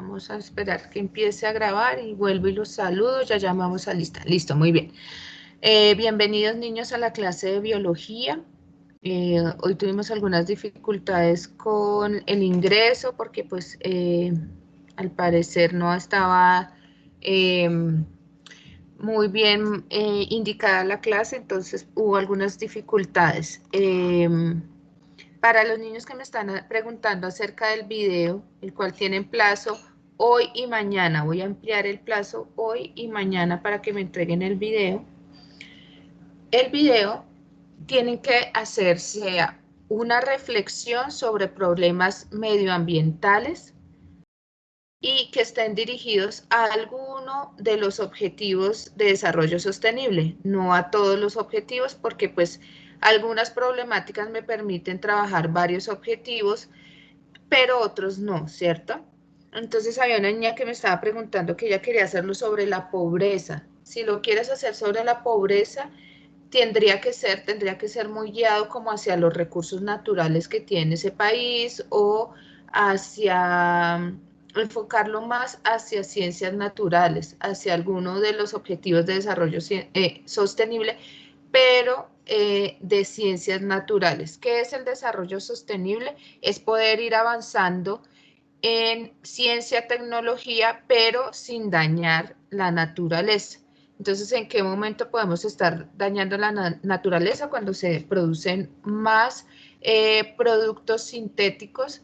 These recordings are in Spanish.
Vamos a esperar que empiece a grabar y vuelvo y los saludo. Ya llamamos a lista. Listo, muy bien. Bienvenidos niños a la clase de biología. Hoy tuvimos algunas dificultades con el ingreso porque pues al parecer no estaba muy bien indicada la clase, entonces hubo algunas dificultades. Para los niños que me están preguntando acerca del video, el cual tienen plazo hoy y mañana, voy a ampliar el plazo hoy y mañana para que me entreguen el video. El video tienen que hacerse una reflexión sobre problemas medioambientales y que estén dirigidos a alguno de los objetivos de desarrollo sostenible, no a todos los objetivos, porque pues algunas problemáticas me permiten trabajar varios objetivos, pero otros no, ¿cierto? Entonces había una niña que me estaba preguntando que ella quería hacerlo sobre la pobreza. Si lo quieres hacer sobre la pobreza, tendría que ser muy guiado como hacia los recursos naturales que tiene ese país o hacia enfocarlo más hacia ciencias naturales, hacia alguno de los objetivos de desarrollo sostenible, pero de ciencias naturales. ¿Qué es el desarrollo sostenible? Es poder ir avanzando en ciencia, tecnología, pero sin dañar la naturaleza. Entonces, ¿en qué momento podemos estar dañando la naturaleza? Cuando se producen más productos sintéticos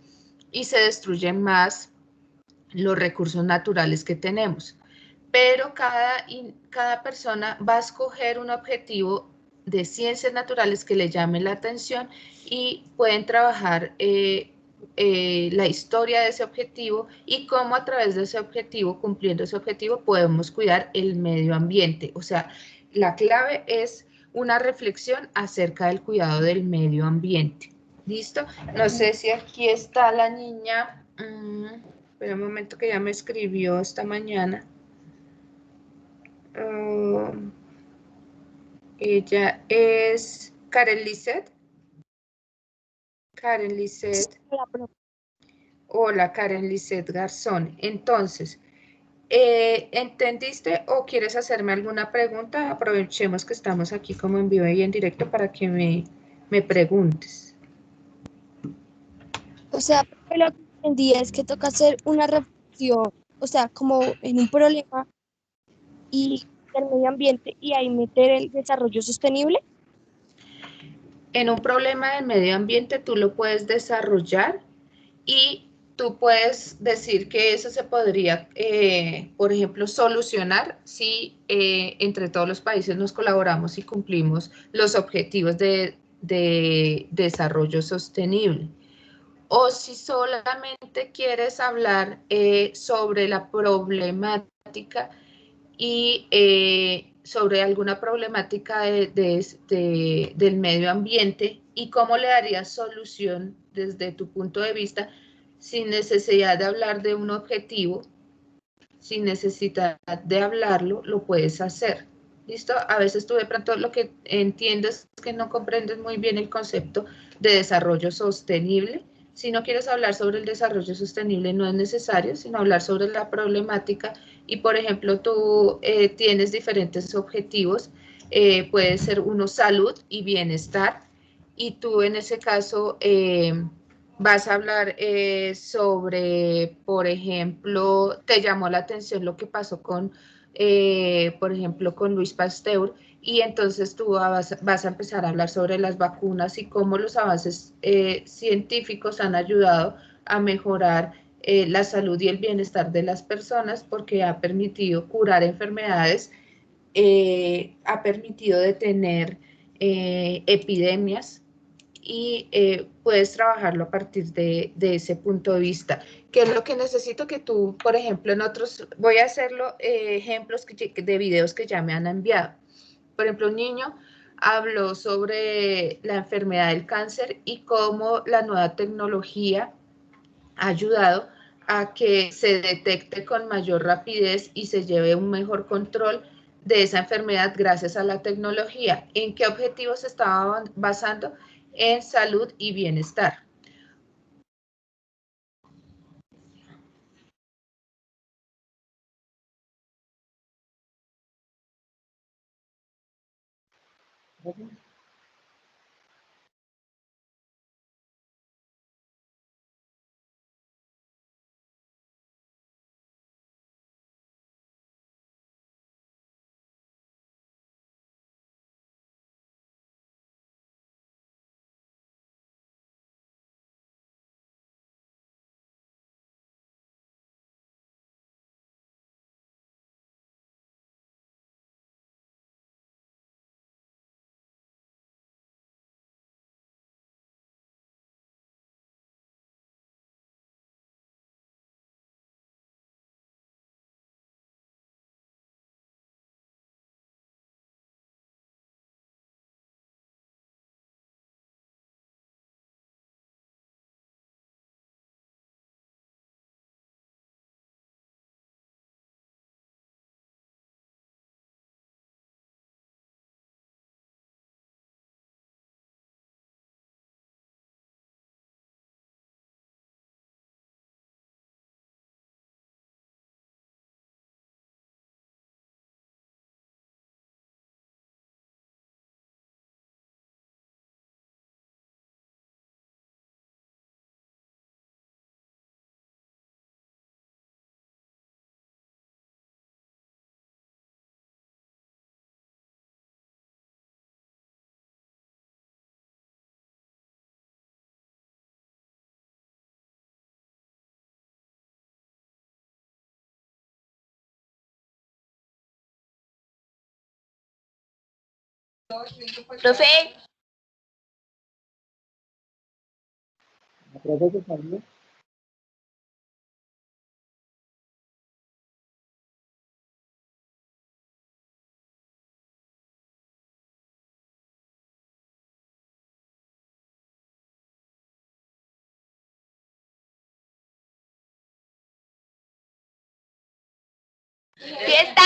y se destruyen más los recursos naturales que tenemos. Pero cada persona va a escoger un objetivo de ciencias naturales que le llame la atención y pueden trabajar la historia de ese objetivo y cómo a través de ese objetivo, cumpliendo ese objetivo, podemos cuidar el medio ambiente. O sea, la clave es una reflexión acerca del cuidado del medio ambiente. ¿Listo? No sé si aquí está la niña. Espera un momento que ya me escribió esta mañana. Ella es Karen Lisset. Karen Lisset. Hola, Karen Lisset Garzón. Entonces, ¿entendiste o quieres hacerme alguna pregunta? Aprovechemos que estamos aquí como en vivo y en directo para que me preguntes. O sea, lo que entendí es que toca hacer una reflexión, o sea, como en un problema y el medio ambiente y ahí meter el desarrollo sostenible. En un problema del medio ambiente tú lo puedes desarrollar y tú puedes decir que eso se podría, por ejemplo, solucionar si entre todos los países nos colaboramos y cumplimos los objetivos de desarrollo sostenible. O si solamente quieres hablar sobre la problemática y sobre alguna problemática del medio ambiente y cómo le darías solución desde tu punto de vista sin necesidad de hablar de un objetivo, sin necesidad de hablarlo, lo puedes hacer. ¿Listo? A veces tú de pronto lo que entiendes es que no comprendes muy bien el concepto de desarrollo sostenible. Si no quieres hablar sobre el desarrollo sostenible, no es necesario, sino hablar sobre la problemática. Y, por ejemplo, tú tienes diferentes objetivos. Puede ser uno salud y bienestar. Y tú en ese caso vas a hablar sobre, por ejemplo, te llamó la atención lo que pasó con, por ejemplo, con Luis Pasteur, y entonces tú vas a empezar a hablar sobre las vacunas y cómo los avances científicos han ayudado a mejorar la salud y el bienestar de las personas porque ha permitido curar enfermedades, ha permitido detener epidemias y puedes trabajarlo a partir de ese punto de vista. ¿Qué es lo que necesito que tú, por ejemplo, en otros, voy a hacerlo ejemplos de videos que ya me han enviado? Por ejemplo, un niño habló sobre la enfermedad del cáncer y cómo la nueva tecnología ha ayudado a que se detecte con mayor rapidez y se lleve un mejor control de esa enfermedad gracias a la tecnología. ¿En qué objetivos se estaba basando? En salud y bienestar. Profe. Fiesta.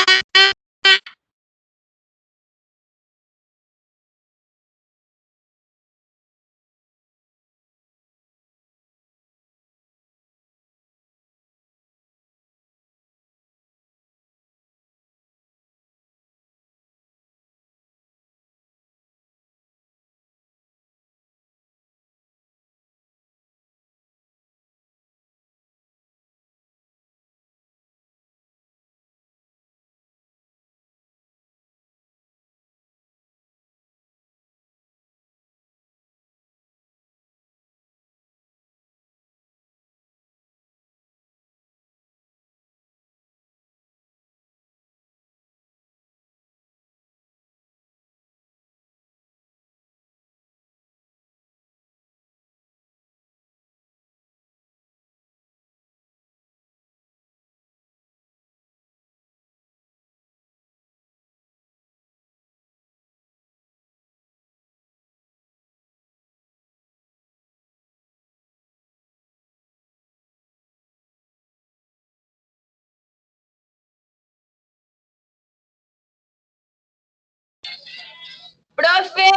Profe.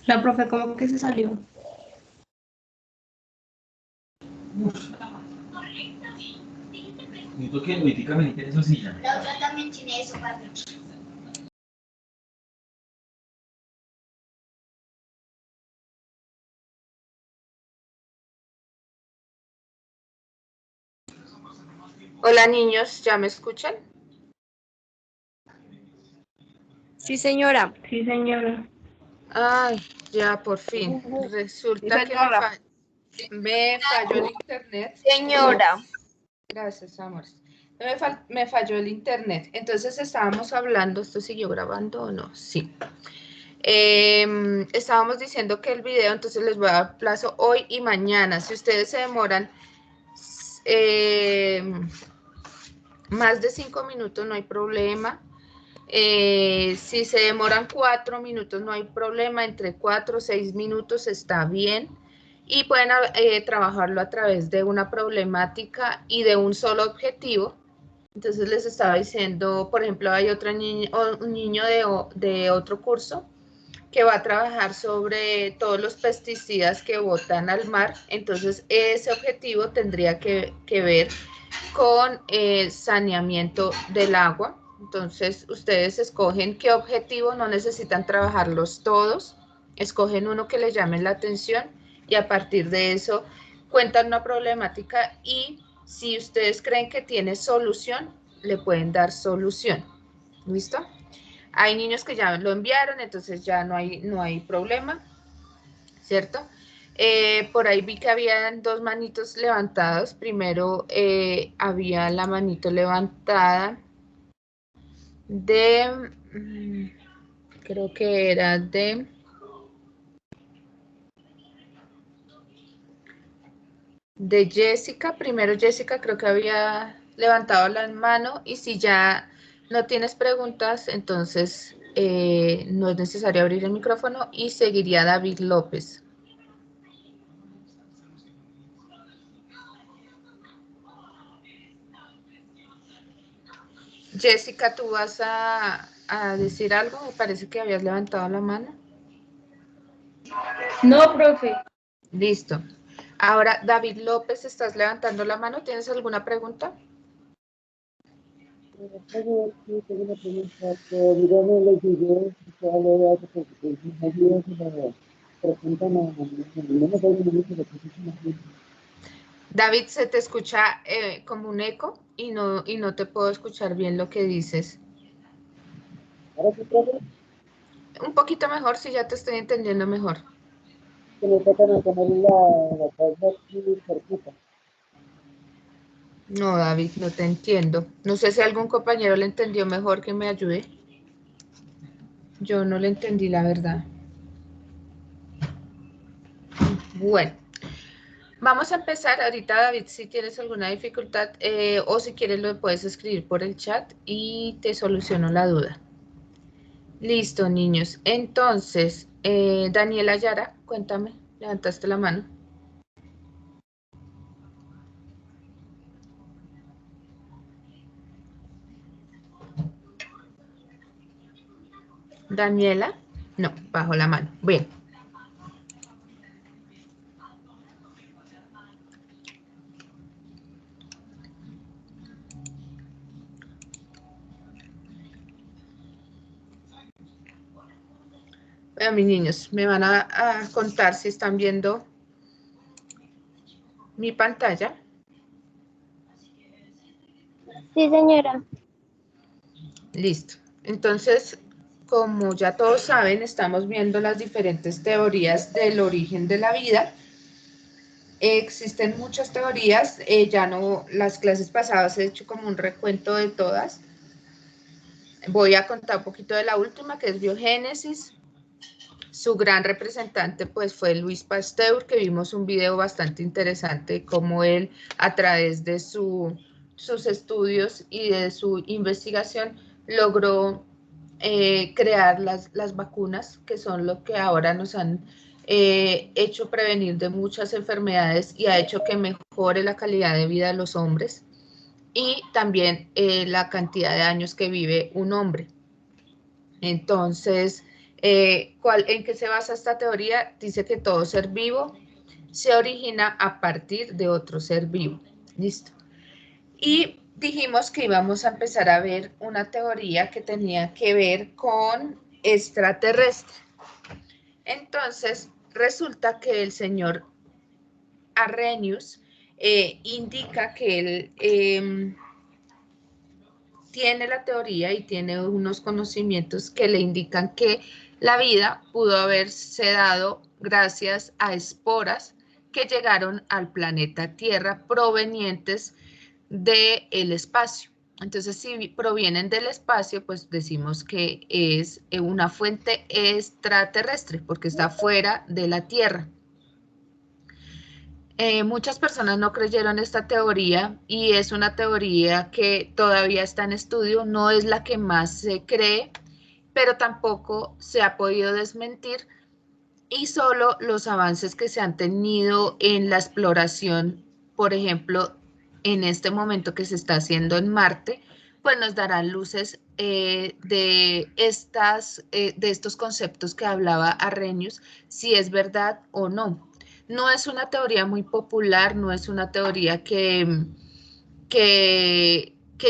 La profe como que se salió. Necesito que Luitica me quede en su silla. La otra también tiene eso, papi. Hola niños, ¿ya me escuchan? Sí, señora. Sí, señora. Ay, ya por fin. Resulta Sí, que señora. me falló el internet. Señora. Gracias, amor. Me falló el internet. Entonces estábamos hablando, ¿esto siguió grabando o no? Sí. Estábamos diciendo que el video, entonces les voy a dar plazo hoy y mañana. Si ustedes se demoran más de 5 minutos, no hay problema. Si se demoran 4 minutos, no hay problema. Entre 4 o 6 minutos está bien. Y pueden trabajarlo a través de una problemática y de un solo objetivo. Entonces les estaba diciendo, por ejemplo, hay un niño de otro curso que va a trabajar sobre todos los pesticidas que botan al mar. Entonces, ese objetivo tendría que ver con el saneamiento del agua. Entonces, ustedes escogen qué objetivo, no necesitan trabajarlos todos, escogen uno que les llame la atención y a partir de eso cuentan una problemática y si ustedes creen que tiene solución, le pueden dar solución. ¿Listo? Hay niños que ya lo enviaron, entonces ya no hay problema, ¿cierto? Por ahí vi que habían dos manitos levantados. Primero había la manito levantada de, creo que era de Jessica. Primero Jessica creo que había levantado la mano y si ya no tienes preguntas, entonces no es necesario abrir el micrófono y seguiría David López. Jessica, ¿tú vas a decir algo? Me parece que habías levantado la mano. No, profe. Listo. Ahora, David López, ¿estás levantando la mano? ¿Tienes alguna pregunta? Tengo una pregunta, dígame los videos que hablo de hace poco, que me ayuda a presentar no me da un minuto de presentación. David, se te escucha como un eco y no te puedo escuchar bien lo que dices. Ahora sí, profe, Un poquito mejor, si ya te estoy entendiendo mejor. que me tratan de poner la cabeza aquí cerquita. No, David, no te entiendo. No sé si algún compañero le entendió mejor que me ayude. Yo no le entendí la verdad. Bueno, vamos a empezar. Ahorita, David, si tienes alguna dificultad o si quieres lo puedes escribir por el chat y te soluciono la duda. Listo, niños. Entonces, Daniela Yara, cuéntame, levantaste la mano. Daniela, no, bajo la mano. Bien. Bueno, mis niños, me van a contar si están viendo mi pantalla. Sí, señora. Listo. Entonces, como ya todos saben, estamos viendo las diferentes teorías del origen de la vida. Existen muchas teorías, ya no, las clases pasadas he hecho como un recuento de todas. Voy a contar un poquito de la última, que es biogénesis. Su gran representante pues fue Louis Pasteur, que vimos un video bastante interesante como él a través de sus estudios y de su investigación logró crear las vacunas, que son lo que ahora nos han hecho prevenir de muchas enfermedades y ha hecho que mejore la calidad de vida de los hombres y también la cantidad de años que vive un hombre. Entonces, ¿en qué se basa esta teoría? Dice que todo ser vivo se origina a partir de otro ser vivo. Listo. Y dijimos que íbamos a empezar a ver una teoría que tenía que ver con extraterrestre. Entonces, resulta que el señor Arrhenius indica que él tiene la teoría y tiene unos conocimientos que le indican que la vida pudo haberse dado gracias a esporas que llegaron al planeta Tierra provenientes del espacio. Entonces, si provienen del espacio, pues decimos que es una fuente extraterrestre porque está fuera de la Tierra. Muchas personas no creyeron esta teoría y es una teoría que todavía está en estudio, no es la que más se cree, pero tampoco se ha podido desmentir y solo los avances que se han tenido en la exploración, por ejemplo, en este momento que se está haciendo en Marte, pues nos darán luces de estos conceptos que hablaba Arrhenius, si es verdad o no. No es una teoría muy popular, no es una teoría que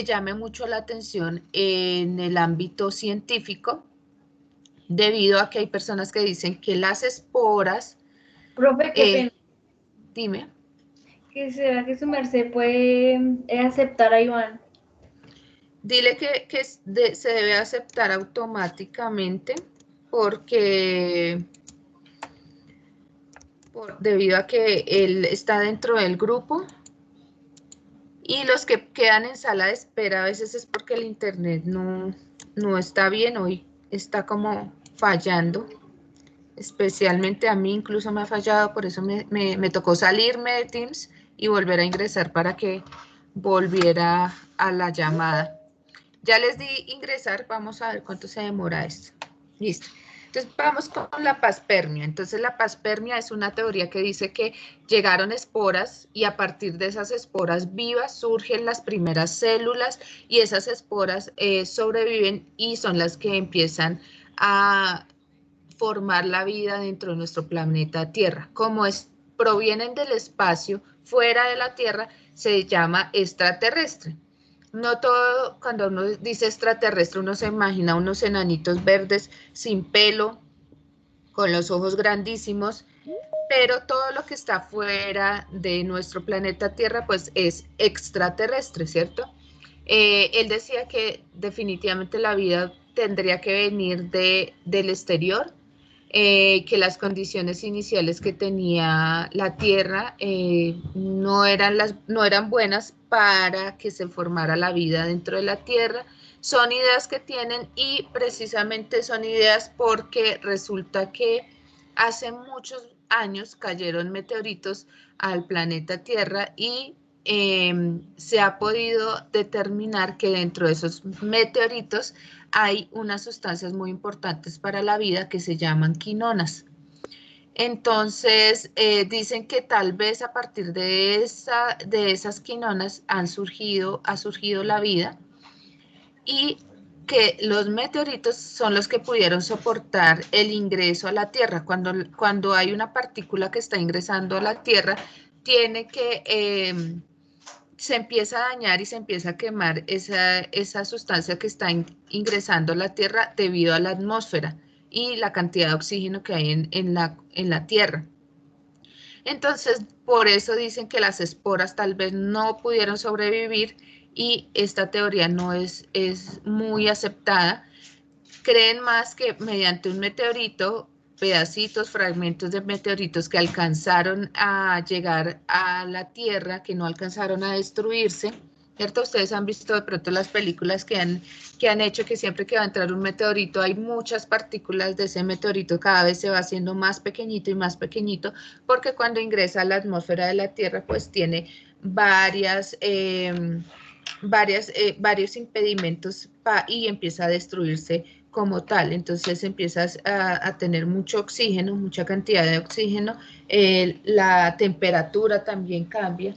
llame mucho la atención en el ámbito científico, debido a que hay personas que dicen que las esporas, Profe, qué pena. dime. ¿Qué será que su merced puede aceptar a Iván? Dile que se debe aceptar automáticamente porque debido a que él está dentro del grupo y los que quedan en sala de espera a veces es porque el internet no está bien, hoy está como fallando, especialmente a mí incluso me ha fallado, por eso me tocó salirme de Teams y volver a ingresar para que volviera a la llamada. Ya les di ingresar, vamos a ver cuánto se demora esto. Listo. Entonces vamos con la paspermia. Entonces la paspermia es una teoría que dice que llegaron esporas y a partir de esas esporas vivas surgen las primeras células y esas esporas sobreviven y son las que empiezan a formar la vida dentro de nuestro planeta Tierra. Como provienen del espacio, fuera de la Tierra, se llama extraterrestre. No todo, cuando uno dice extraterrestre, uno se imagina unos enanitos verdes sin pelo, con los ojos grandísimos, pero todo lo que está fuera de nuestro planeta Tierra, pues es extraterrestre, ¿cierto? Él decía que definitivamente la vida tendría que venir del exterior, que las condiciones iniciales que tenía la Tierra no eran buenas para que se formara la vida dentro de la Tierra. Son ideas que tienen y precisamente son ideas porque resulta que hace muchos años cayeron meteoritos al planeta Tierra y se ha podido determinar que dentro de esos meteoritos hay unas sustancias muy importantes para la vida que se llaman quinonas. Entonces, dicen que tal vez a partir de esas quinonas ha surgido la vida y que los meteoritos son los que pudieron soportar el ingreso a la Tierra. Cuando hay una partícula que está ingresando a la Tierra, tiene que se empieza a dañar y se empieza a quemar esa sustancia que está ingresando a la Tierra debido a la atmósfera y la cantidad de oxígeno que hay en la Tierra. Entonces, por eso dicen que las esporas tal vez no pudieron sobrevivir y esta teoría no es muy aceptada. Creen más que mediante un meteorito, pedacitos, fragmentos de meteoritos que alcanzaron a llegar a la Tierra, que no alcanzaron a destruirse, ¿cierto? Ustedes han visto de pronto las películas que han hecho que siempre que va a entrar un meteorito hay muchas partículas de ese meteorito, cada vez se va haciendo más pequeñito y más pequeñito, porque cuando ingresa a la atmósfera de la Tierra, pues tiene varios impedimentos y empieza a destruirse como tal. Entonces empiezas a tener mucho oxígeno, mucha cantidad de oxígeno, la temperatura también cambia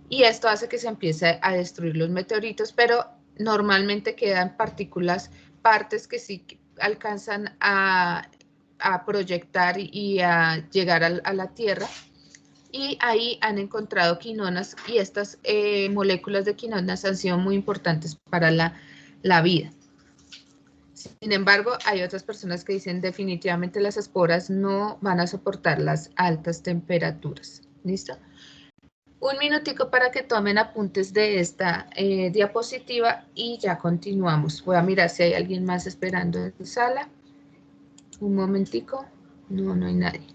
y esto hace que se empiece a destruir los meteoritos, pero normalmente quedan partes que sí alcanzan a proyectar y a llegar a la Tierra. Y ahí han encontrado quinonas y estas moléculas de quinonas han sido muy importantes para la vida. Sin embargo, hay otras personas que dicen definitivamente las esporas no van a soportar las altas temperaturas. ¿Listo? Un minutico para que tomen apuntes de esta diapositiva y ya continuamos. Voy a mirar si hay alguien más esperando en sala. Un momentico. No, no hay nadie.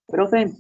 Profe,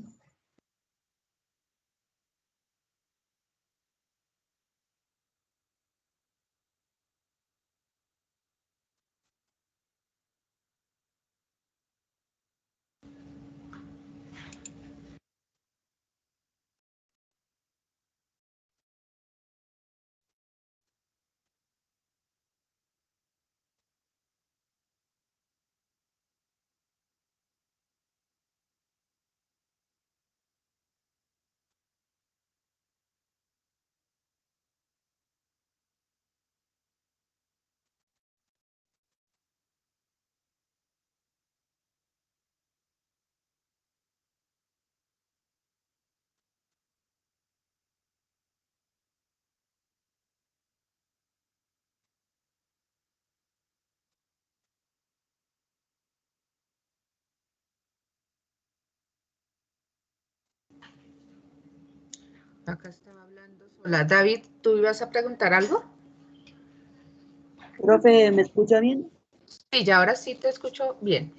Acá estaba hablando sola. David, ¿tú ibas a preguntar algo? Profe, ¿me escucha bien? Sí, ya ahora sí te escucho bien.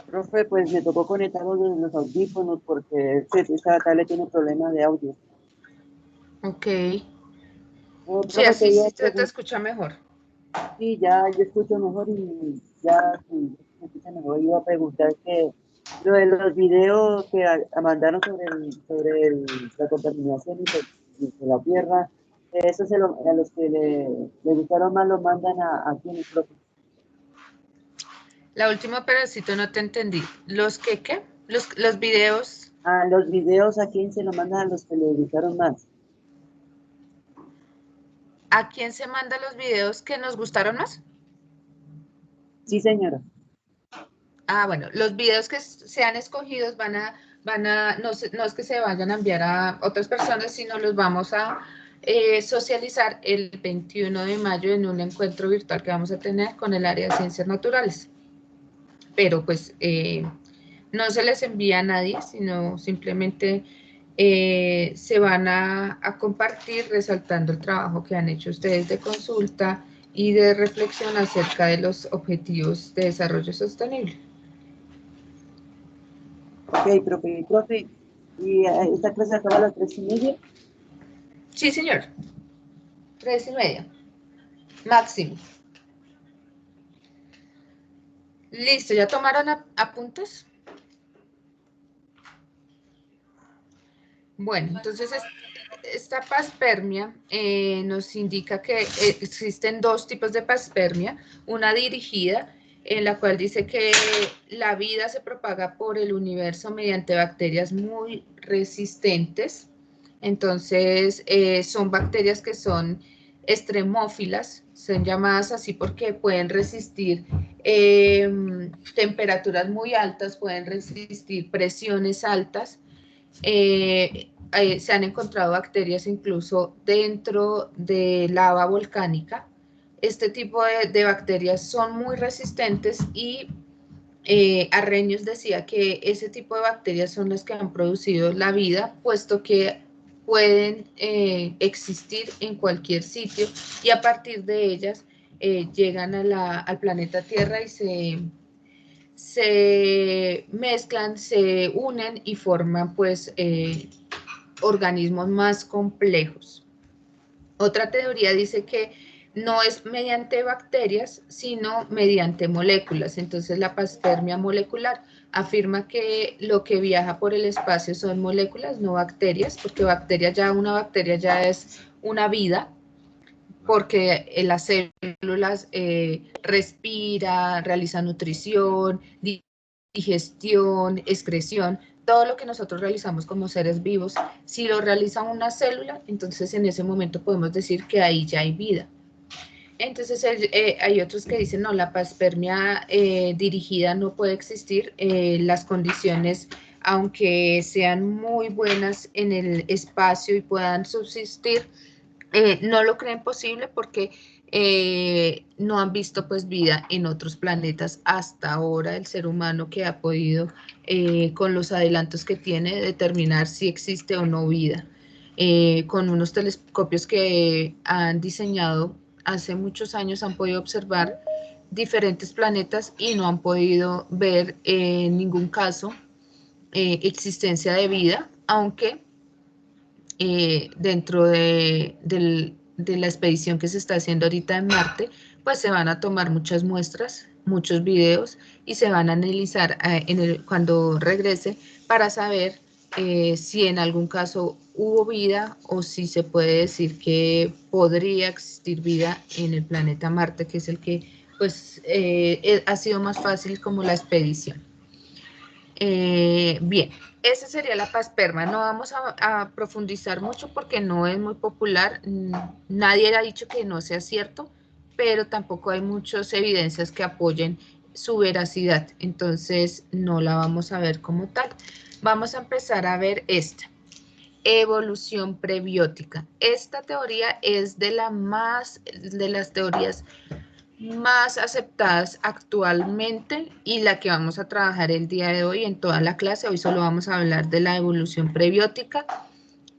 Profe, pues me tocó conectar los audífonos porque esta tablet tiene problema de audio. Ok. No, Sí, profe, te así iba a sí te preguntar, escucha mejor. sí, ya yo escucho mejor y ya sí, se escucha mejor. Iba a preguntar que lo de los videos que mandaron la contaminación y de la tierra, eso a los que le gustaron más lo mandan a quienes, profe. La última pedacito no te entendí. ¿Los qué? Los videos. A los videos a quién se lo mandan a los que le gustaron más. ¿A quién se manda los videos que nos gustaron más? Sí, señora. Ah, bueno, los videos que sean escogidos no es que se vayan a enviar a otras personas, sino los vamos a socializar el 21 de mayo en un encuentro virtual que vamos a tener con el área de ciencias naturales. Pero pues no se les envía a nadie, sino simplemente se van a compartir resaltando el trabajo que han hecho ustedes de consulta y de reflexión acerca de los objetivos de desarrollo sostenible. Ok, profe, ¿y esta clase acaba a las 3:30? Sí, señor. 3:30. Máximo. Listo, ¿ya tomaron apuntes? Bueno, entonces esta paspermia nos indica que existen dos tipos de paspermia, una dirigida en la cual dice que la vida se propaga por el universo mediante bacterias muy resistentes. Entonces son bacterias que son extremófilas, son llamadas así porque pueden resistir temperaturas muy altas, pueden resistir presiones altas. Se han encontrado bacterias incluso dentro de lava volcánica. Este tipo de bacterias son muy resistentes y Arrhenius decía que ese tipo de bacterias son las que han producido la vida, puesto que pueden existir en cualquier sitio y a partir de ellas llegan al planeta Tierra y se mezclan, se unen y forman pues organismos más complejos. Otra teoría dice que no es mediante bacterias, sino mediante moléculas. Entonces la paspermia molecular afirma que lo que viaja por el espacio son moléculas, no bacterias, porque una bacteria ya es una vida, porque las células respira, realiza nutrición, digestión, excreción, todo lo que nosotros realizamos como seres vivos, si lo realiza una célula, entonces en ese momento podemos decir que ahí ya hay vida. Entonces hay otros que dicen, no, la paspermia dirigida no puede existir, las condiciones, aunque sean muy buenas en el espacio y puedan subsistir, no lo creen posible porque no han visto pues vida en otros planetas hasta ahora. El ser humano que ha podido, con los adelantos que tiene, determinar si existe o no vida. Con unos telescopios que han diseñado hace muchos años han podido observar diferentes planetas y no han podido ver en ningún caso existencia de vida, aunque dentro de la expedición que se está haciendo ahorita en Marte, pues se van a tomar muchas muestras, muchos videos y se van a analizar cuando regrese para saber si en algún caso hubo vida o si se puede decir que podría existir vida en el planeta Marte, que es el que pues ha sido más fácil como la expedición. Bien, esa sería la pasperma. No vamos a profundizar mucho porque no es muy popular. Nadie ha dicho que no sea cierto, pero tampoco hay muchas evidencias que apoyen su veracidad. Entonces, no la vamos a ver como tal. Vamos a empezar a ver esta. Evolución prebiótica. Esta teoría es de las teorías más aceptadas actualmente y la que vamos a trabajar el día de hoy en toda la clase. Hoy solo vamos a hablar de la evolución prebiótica.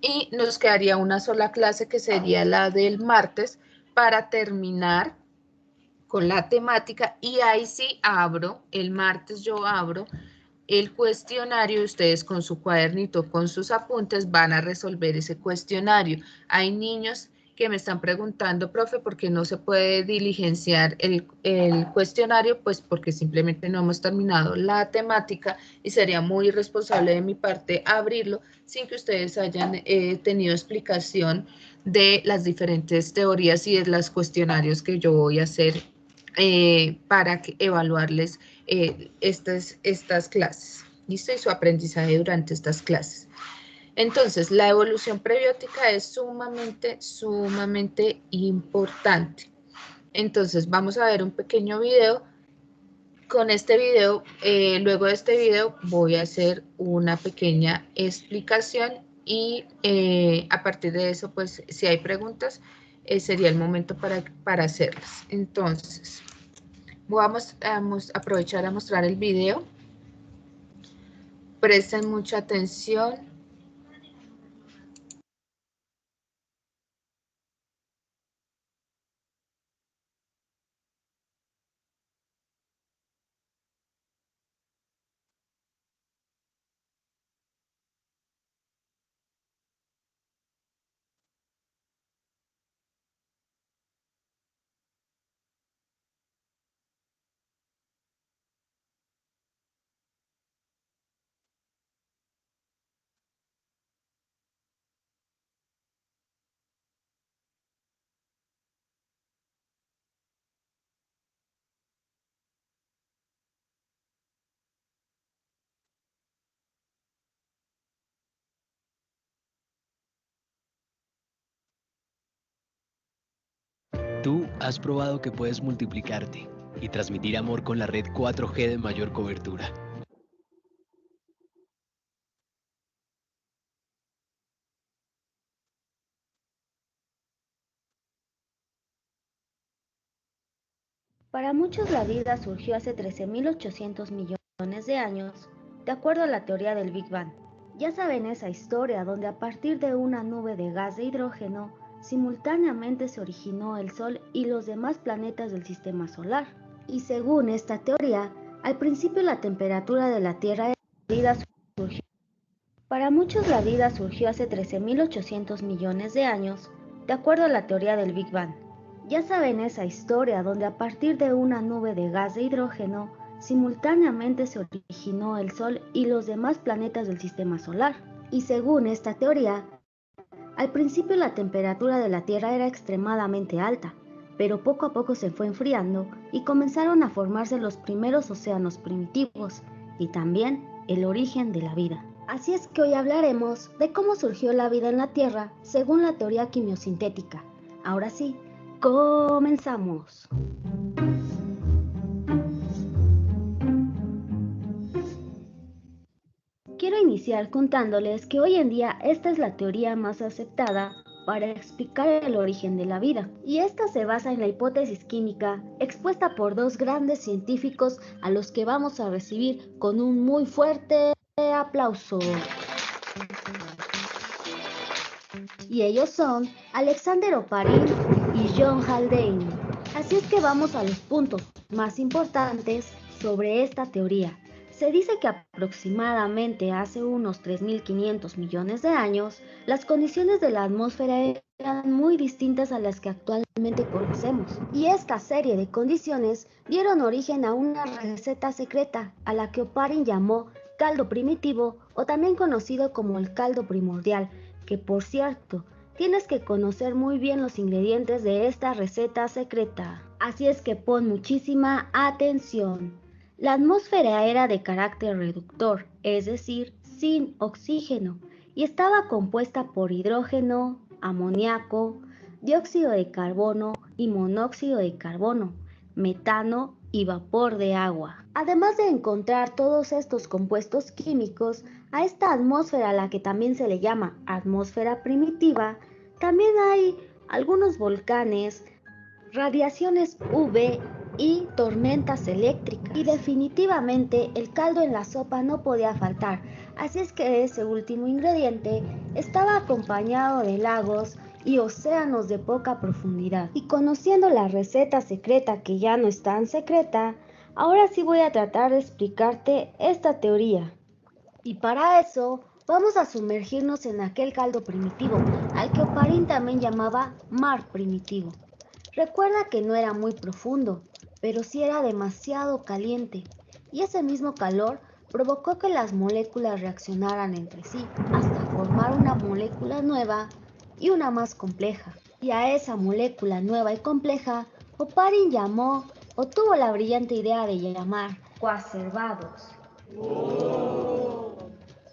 y nos quedaría una sola clase que sería la del martes para terminar con la temática, y ahí sí el martes yo abro el cuestionario, ustedes con su cuadernito, con sus apuntes van a resolver ese cuestionario. Hay niños que me están preguntando, profe, ¿por qué no se puede diligenciar el cuestionario? Pues porque simplemente no hemos terminado la temática y sería muy irresponsable de mi parte abrirlo sin que ustedes hayan tenido explicación de las diferentes teorías y de los cuestionarios que yo voy a hacer para evaluarles estas clases. ¿Listo? Y su aprendizaje durante estas clases. Entonces, la evolución prebiótica es sumamente importante. Entonces, vamos a ver un pequeño video. Con este video, luego de este video, voy a hacer una pequeña explicación y a partir de eso, pues, si hay preguntas, sería el momento para hacerlas. Entonces, vamos a aprovechar a mostrar el video. Presten mucha atención. Tú has probado que puedes multiplicarte y transmitir amor con la red 4G de mayor cobertura. Para muchos la vida surgió hace 13.800 millones de años, de acuerdo a la teoría del Big Bang. Ya saben esa historia donde a partir de una nube de gas de hidrógeno, simultáneamente se originó el Sol y los demás planetas del Sistema Solar. Y según esta teoría, al principio la temperatura de la Tierra era vida surgió. Para muchos la vida surgió hace 13.800 millones de años, de acuerdo a la teoría del Big Bang. Ya saben esa historia donde a partir de una nube de gas de hidrógeno, simultáneamente se originó el Sol y los demás planetas del Sistema Solar. Y según esta teoría, al principio la temperatura de la Tierra era extremadamente alta, pero poco a poco se fue enfriando y comenzaron a formarse los primeros océanos primitivos y también el origen de la vida. Así es que hoy hablaremos de cómo surgió la vida en la Tierra según la teoría quimiosintética. Ahora sí, comenzamos. Quiero iniciar contándoles que hoy en día esta es la teoría más aceptada para explicar el origen de la vida, y esta se basa en la hipótesis química expuesta por dos grandes científicos a los que vamos a recibir con un muy fuerte aplauso. Y ellos son Alexander Oparin y John Haldane. Así es que vamos a los puntos más importantes sobre esta teoría. Se dice que aproximadamente hace unos 3.500 millones de años, las condiciones de la atmósfera eran muy distintas a las que actualmente conocemos. Y esta serie de condiciones dieron origen a una receta secreta a la que Oparin llamó caldo primitivo, o también conocido como el caldo primordial, que por cierto, tienes que conocer muy bien los ingredientes de esta receta secreta. Así es que pon muchísima atención. La atmósfera era de carácter reductor, es decir, sin oxígeno, y estaba compuesta por hidrógeno, amoníaco, dióxido de carbono y monóxido de carbono, metano y vapor de agua. Además de encontrar todos estos compuestos químicos, a esta atmósfera, a la que también se le llama atmósfera primitiva, también hay algunos volcanes, radiaciones UV y tormentas eléctricas. Y definitivamente el caldo en la sopa no podía faltar, así es que ese último ingrediente estaba acompañado de lagos y océanos de poca profundidad. Y conociendo la receta secreta que ya no es tan secreta, ahora sí voy a tratar de explicarte esta teoría. Y para eso vamos a sumergirnos en aquel caldo primitivo, al que Oparín también llamaba mar primitivo. Recuerda que no era muy profundo, pero sí era demasiado caliente, y ese mismo calor provocó que las moléculas reaccionaran entre sí, hasta formar una molécula nueva y una más compleja. Y a esa molécula nueva y compleja, Oparín llamó o tuvo la brillante idea de llamar coacervados.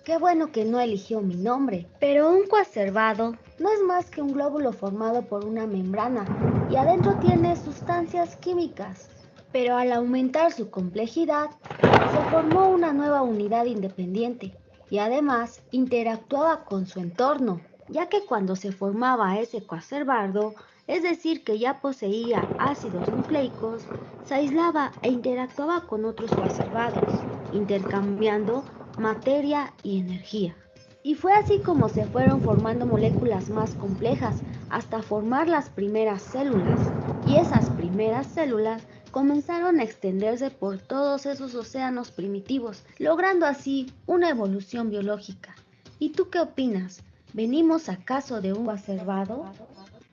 Qué bueno que no eligió mi nombre, pero un coacervado no es más que un glóbulo formado por una membrana y adentro tiene sustancias químicas. Pero al aumentar su complejidad, se formó una nueva unidad independiente y además interactuaba con su entorno, ya que cuando se formaba ese coacervado, es decir, que ya poseía ácidos nucleicos, se aislaba e interactuaba con otros coacervados, intercambiando materia y energía. Y fue así como se fueron formando moléculas más complejas hasta formar las primeras células. Y esas primeras células comenzaron a extenderse por todos esos océanos primitivos, logrando así una evolución biológica. ¿Y tú qué opinas? ¿Venimos acaso de un coacervado?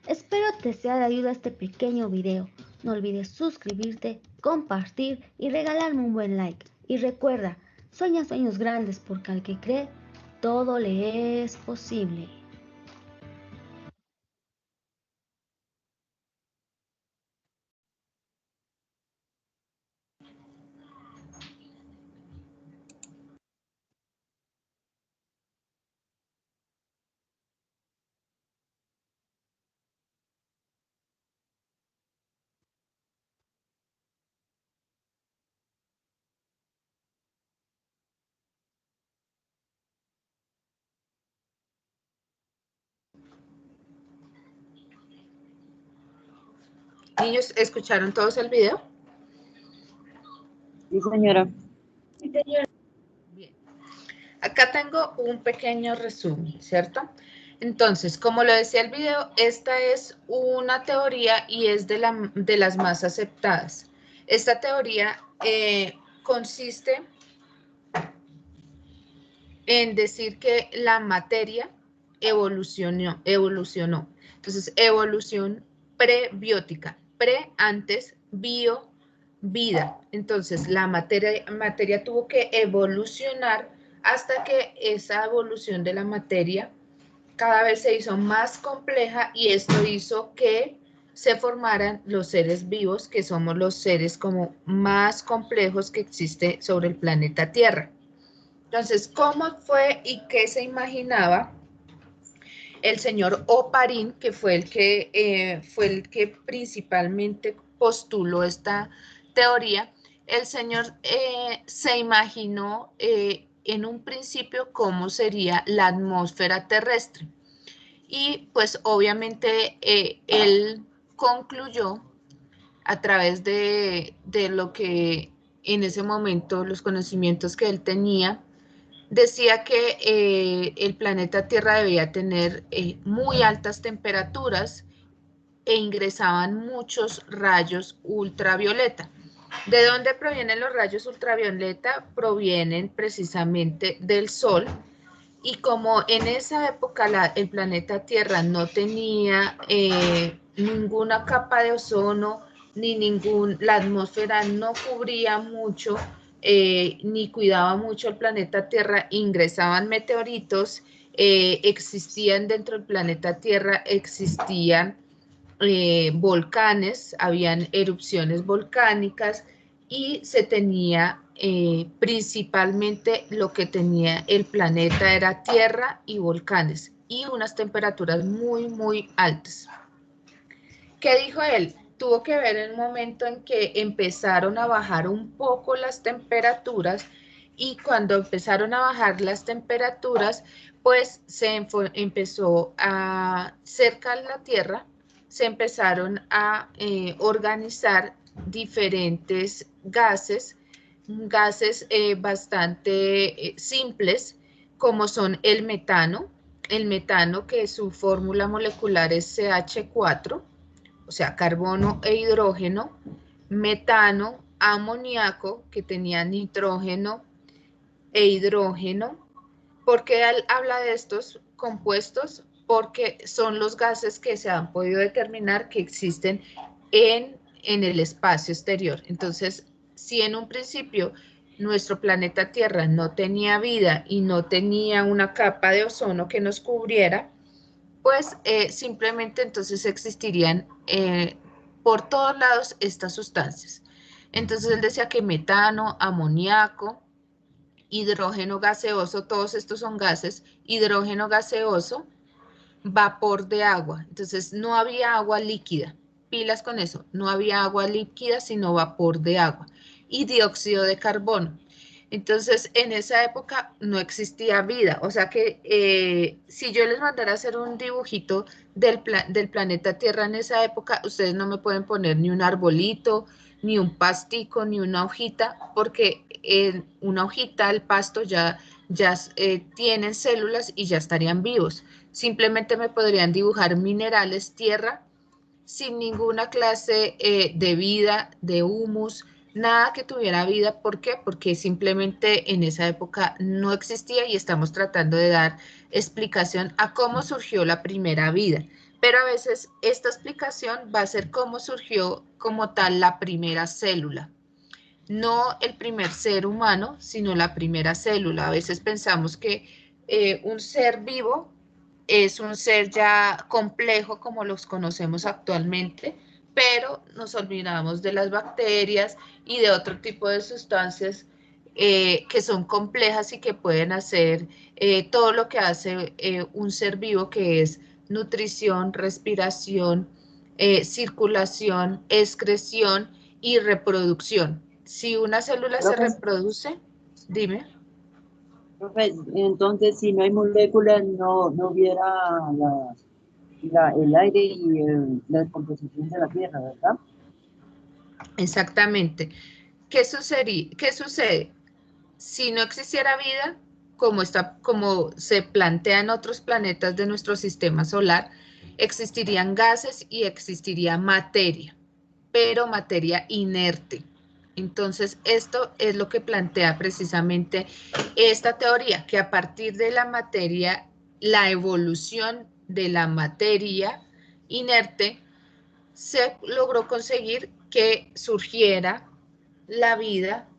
Espero te sea de ayuda este pequeño video. No olvides suscribirte, compartir y regalarme un buen like. Y recuerda, sueña sueños grandes porque al que cree, todo le es posible. Niños, ¿escucharon todos el video? Sí, señora. Bien. Acá tengo un pequeño resumen, ¿cierto? Entonces, como lo decía el video, esta es una teoría y es de las más aceptadas. Esta teoría consiste en decir que la materia evolucionó. Entonces, evolución prebiótica, antes, bio, vida. Entonces, la materia tuvo que evolucionar hasta que esa evolución de la materia cada vez se hizo más compleja y esto hizo que se formaran los seres vivos, que somos los seres como más complejos que existe sobre el planeta Tierra. Entonces, ¿cómo fue y qué se imaginaba el señor Oparín, que fue el que principalmente postuló esta teoría? El señor se imaginó en un principio cómo sería la atmósfera terrestre. Y pues obviamente él concluyó a través de lo que en ese momento, los conocimientos que él tenía, decía que el planeta Tierra debía tener muy altas temperaturas e ingresaban muchos rayos ultravioleta. ¿De dónde provienen los rayos ultravioleta? Provienen precisamente del Sol. Y como en esa época el planeta Tierra no tenía ninguna capa de ozono, la atmósfera no cubría mucho, ni cuidaba mucho el planeta Tierra, ingresaban meteoritos, existían dentro del planeta Tierra, existían volcanes, habían erupciones volcánicas y se tenía principalmente lo que tenía el planeta era tierra y volcanes y unas temperaturas muy altas. ¿Qué dijo él? Tuvo que ver el momento en que empezaron a bajar un poco las temperaturas y cuando empezaron a bajar las temperaturas, pues se empezó a cerca de la Tierra, se empezaron a organizar diferentes gases bastante simples, como son el metano que su fórmula molecular es CH4, o sea, carbono e hidrógeno, metano, amoníaco, que tenía nitrógeno e hidrógeno. ¿Por qué habla de estos compuestos? Porque son los gases que se han podido determinar que existen en el espacio exterior. Entonces, si en un principio nuestro planeta Tierra no tenía vida y no tenía una capa de ozono que nos cubriera, pues simplemente entonces existirían por todos lados estas sustancias. Entonces él decía que metano, amoníaco, hidrógeno gaseoso, todos estos son gases, hidrógeno gaseoso, vapor de agua. Entonces no había agua líquida, pilas con eso, no había agua líquida sino vapor de agua, y dióxido de carbono. Entonces en esa época no existía vida, o sea que si yo les mandara a hacer un dibujito del planeta Tierra en esa época, ustedes no me pueden poner ni un arbolito, ni un pastico, ni una hojita, porque una hojita, el pasto ya tienen células y ya estarían vivos. Simplemente me podrían dibujar minerales, tierra, sin ninguna clase de vida, de humus, nada que tuviera vida. ¿Por qué? Porque simplemente en esa época no existía y estamos tratando de dar explicación a cómo surgió la primera vida. Pero a veces esta explicación va a ser cómo surgió como tal la primera célula. No el primer ser humano, sino la primera célula. A veces pensamos que un ser vivo es un ser ya complejo como los conocemos actualmente, pero nos olvidamos de las bacterias y de otro tipo de sustancias que son complejas y que pueden hacer todo lo que hace un ser vivo, que es nutrición, respiración, circulación, excreción y reproducción. Si una célula se Profe, reproduce, dime. profe, entonces si no hay moléculas no hubiera el aire y la descomposición de la tierra, ¿verdad? Exactamente. ¿Qué sucede? Si no existiera vida, como se plantea en otros planetas de nuestro sistema solar, existirían gases y existiría materia, pero materia inerte. Entonces, esto es lo que plantea precisamente esta teoría, que a partir de la materia, la evolución de la materia inerte, se logró conseguir que surgiera la vida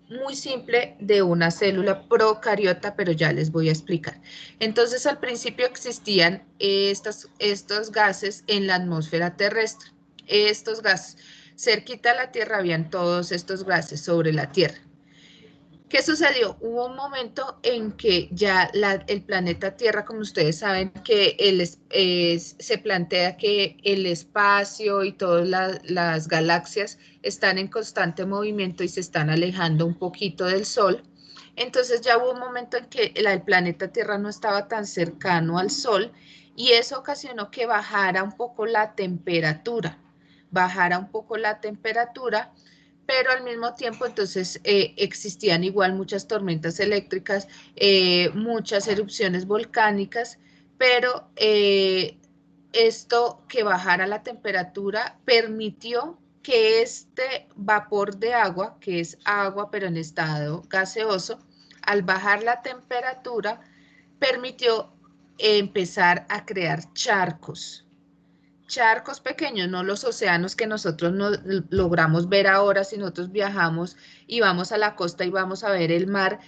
muy simple de una célula procariota, pero ya les voy a explicar. Entonces, al principio existían estos gases en la atmósfera terrestre. Estos gases, cerquita a la Tierra, habían todos estos gases sobre la Tierra. ¿Qué sucedió? Hubo un momento en que ya el planeta Tierra, como ustedes saben, que se plantea que el espacio y todas las galaxias están en constante movimiento y se están alejando un poquito del Sol. Entonces ya hubo un momento en que el planeta Tierra no estaba tan cercano al Sol y eso ocasionó que bajara un poco la temperatura, pero al mismo tiempo entonces existían igual muchas tormentas eléctricas, muchas erupciones volcánicas, pero esto que bajara la temperatura permitió que este vapor de agua, que es agua pero en estado gaseoso, al bajar la temperatura, permitió empezar a crear charcos pequeños, no los océanos que nosotros no logramos ver ahora si nosotros viajamos y vamos a la costa y vamos a ver el mar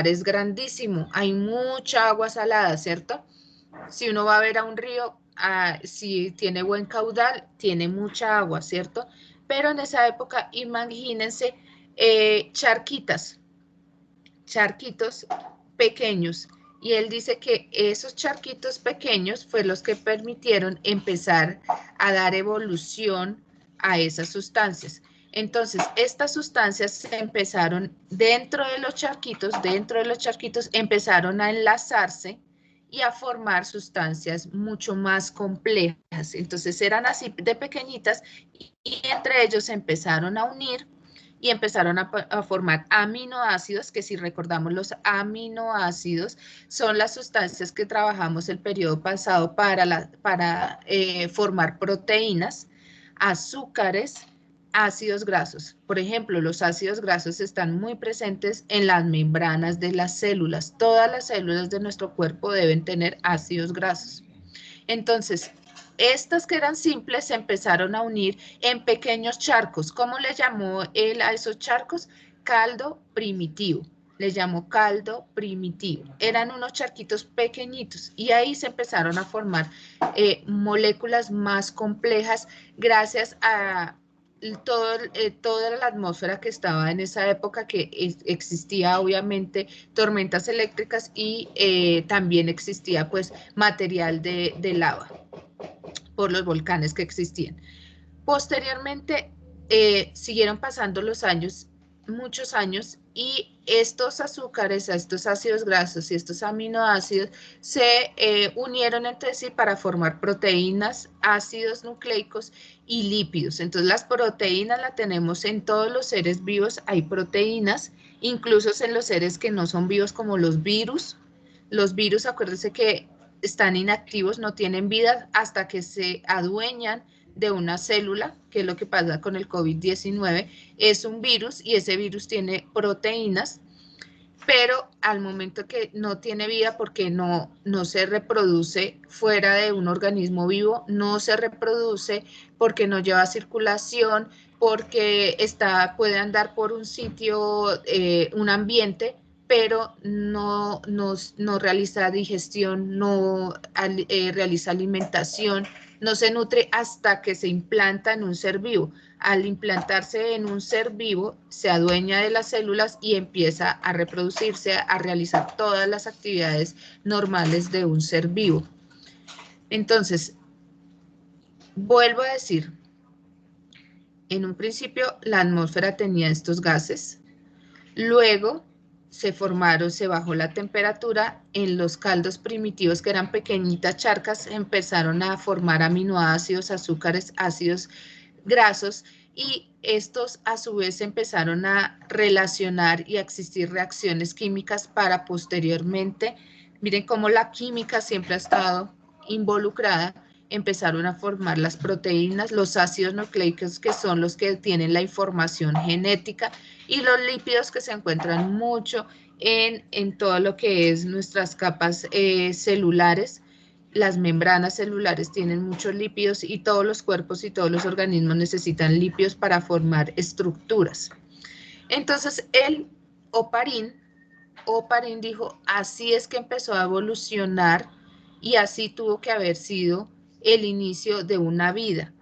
es grandísimo, hay mucha agua salada, ¿cierto? Si uno va a ver a un río, si tiene buen caudal, tiene mucha agua, ¿cierto? Pero en esa época, imagínense charquitos pequeños. Y él dice que esos charquitos pequeños fue los que permitieron empezar a dar evolución a esas sustancias. Entonces, estas sustancias se empezaron dentro de los charquitos empezaron a enlazarse y a formar sustancias mucho más complejas. Entonces eran así de pequeñitas y entre ellos se empezaron a unir y empezaron a formar aminoácidos, que si recordamos los aminoácidos son las sustancias que trabajamos el periodo pasado para formar proteínas, azúcares, ácidos grasos. Por ejemplo, los ácidos grasos están muy presentes en las membranas de las células. Todas las células de nuestro cuerpo deben tener ácidos grasos. Entonces, estas que eran simples se empezaron a unir en pequeños charcos. ¿Cómo le llamó él a esos charcos? Caldo primitivo. Le llamó caldo primitivo. Eran unos charquitos pequeñitos y ahí se empezaron a formar moléculas más complejas gracias a toda la atmósfera que estaba en esa época, que existía obviamente tormentas eléctricas y también existía pues material de lava por los volcanes que existían. Posteriormente siguieron pasando los años, muchos años, y estos azúcares, estos ácidos grasos y estos aminoácidos se unieron entre sí para formar proteínas, ácidos nucleicos y lípidos. Entonces las proteínas las tenemos en todos los seres vivos, hay proteínas, incluso en los seres que no son vivos como los virus. Los virus, acuérdense que están inactivos, no tienen vida hasta que se adueñan de una célula, que es lo que pasa con el COVID-19, es un virus y ese virus tiene proteínas, pero al momento que no tiene vida porque no se reproduce fuera de un organismo vivo, no se reproduce porque no lleva circulación, porque puede andar por un sitio, un ambiente, pero no realiza digestión, no realiza alimentación, no se nutre hasta que se implanta en un ser vivo. Al implantarse en un ser vivo, se adueña de las células y empieza a reproducirse, a realizar todas las actividades normales de un ser vivo. Entonces, vuelvo a decir, en un principio la atmósfera tenía estos gases, luego se bajó la temperatura, en los caldos primitivos que eran pequeñitas charcas empezaron a formar aminoácidos, azúcares, ácidos grasos y estos a su vez empezaron a relacionar y a existir reacciones químicas para posteriormente, miren cómo la química siempre ha estado involucrada, empezaron a formar las proteínas, los ácidos nucleicos que son los que tienen la información genética y los lípidos que se encuentran mucho en todo lo que es nuestras capas celulares. Las membranas celulares tienen muchos lípidos y todos los cuerpos y todos los organismos necesitan lípidos para formar estructuras. Entonces Oparín dijo, así es que empezó a evolucionar y así tuvo que haber sido el inicio de una vida,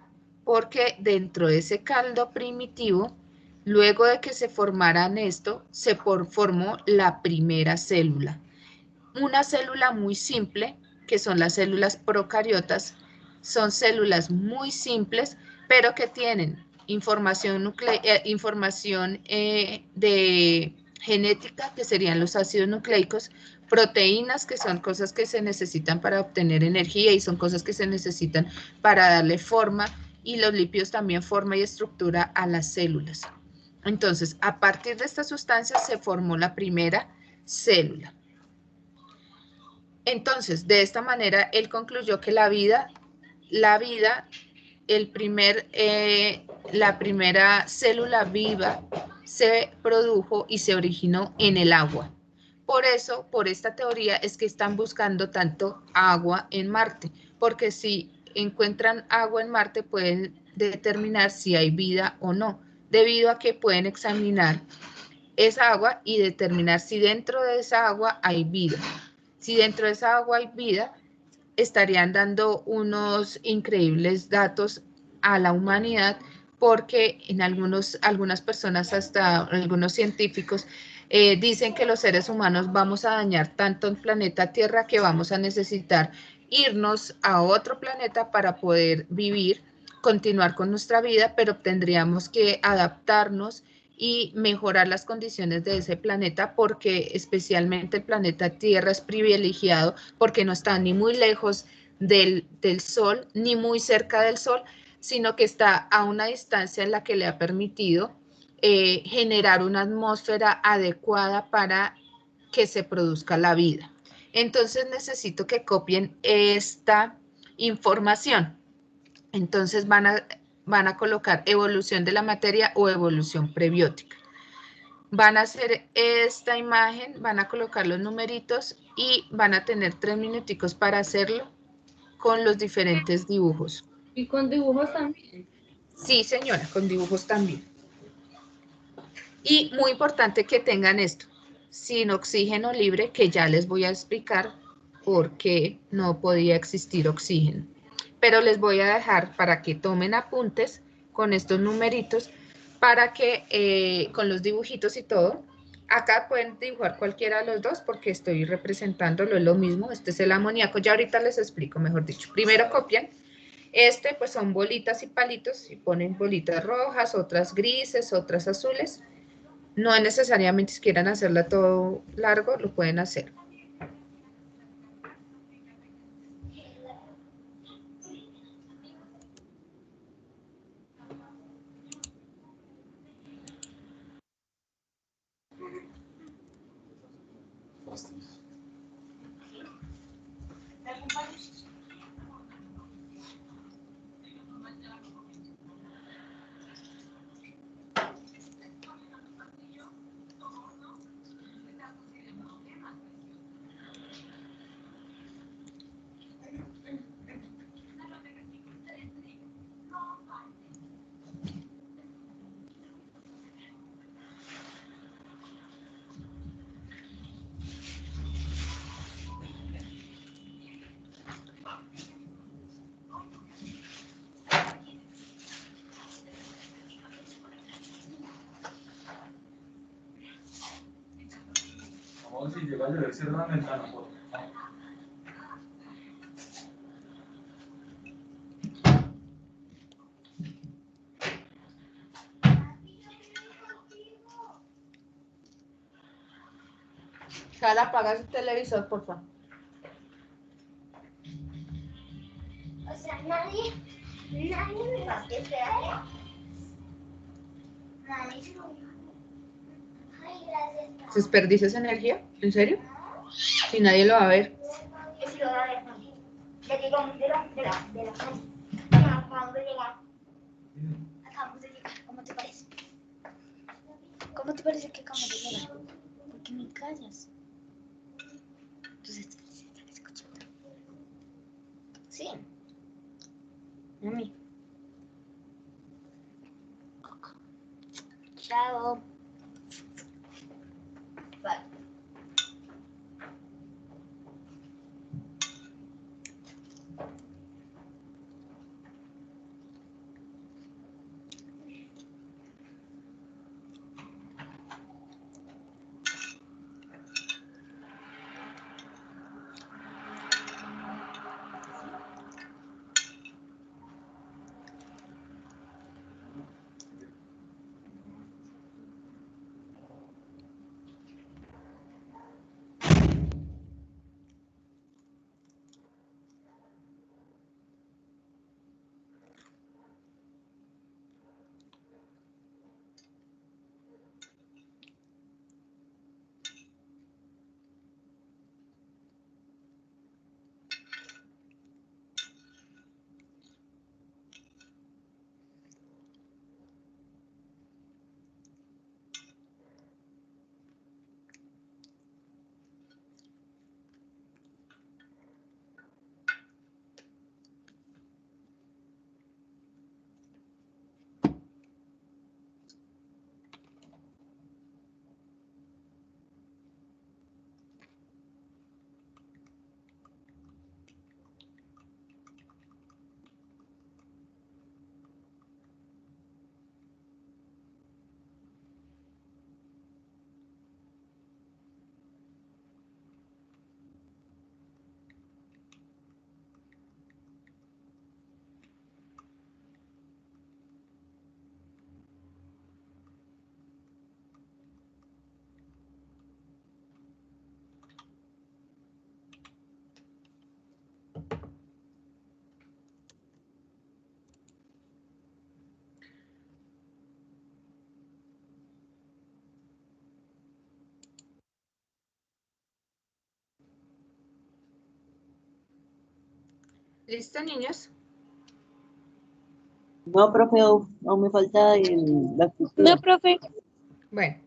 porque dentro de ese caldo primitivo, luego de que se formaran esto, se formó la primera célula. Una célula muy simple, que son las células procariotas, son células muy simples, pero que tienen información de genética, que serían los ácidos nucleicos, proteínas, que son cosas que se necesitan para obtener energía y son cosas que se necesitan para darle forma, y los lípidos también forma y estructura a las células. Entonces, a partir de estas sustancias se formó la primera célula. Entonces, de esta manera, él concluyó que la primera célula viva se produjo y se originó en el agua. Por eso, por esta teoría, es que están buscando tanto agua en Marte, porque si encuentran agua en Marte pueden determinar si hay vida o no, debido a que pueden examinar esa agua y determinar si dentro de esa agua hay vida. Si dentro de esa agua hay vida, estarían dando unos increíbles datos a la humanidad, porque en algunas personas, hasta algunos científicos, dicen que los seres humanos vamos a dañar tanto el planeta Tierra que vamos a necesitar irnos a otro planeta para poder vivir, continuar con nuestra vida, pero tendríamos que adaptarnos y mejorar las condiciones de ese planeta, porque especialmente el planeta Tierra es privilegiado porque no está ni muy lejos del Sol ni muy cerca del Sol, sino que está a una distancia en la que le ha permitido generar una atmósfera adecuada para que se produzca la vida. Entonces necesito que copien esta información. Entonces van a colocar evolución de la materia o evolución prebiótica. Van a hacer esta imagen, van a colocar los numeritos y van a tener 3 minuticos para hacerlo con los diferentes dibujos. Y con dibujos también. Sí, señora, con dibujos también. Y muy importante que tengan esto, sin oxígeno libre, que ya les voy a explicar por qué no podía existir oxígeno. Pero les voy a dejar para que tomen apuntes con estos numeritos, para que con los dibujitos y todo. Acá pueden dibujar cualquiera de los dos porque estoy representándolo, es lo mismo. Este es el amoníaco, ya ahorita les explico, mejor dicho. Primero copian. Pues son bolitas y palitos y ponen bolitas rojas, otras grises, otras azules. No es necesariamente si quieran hacerla todo largo, lo pueden hacer. Vamos, si llega a llover, cierra la ventana, por favor. Sara, apaga su televisor, por favor. O sea, nadie me va a esperar. Nadie se lo. Ay, gracias. ¿Desperdicias energía? ¿En serio? Si nadie lo va a ver. Yo sí lo voy a ver, mami. Ya llegamos de la calle. Ya acabamos de llegar. Acabamos de llegar. ¿Cómo te parece? ¿Cómo te parece que acabamos de llegar? ¿Por qué me callas? Entonces, se están escuchando. Sí. Mami. Chao. Bye. ¿Listo, niños? No, profe, aún me falta la estructura. No, profe. Bueno.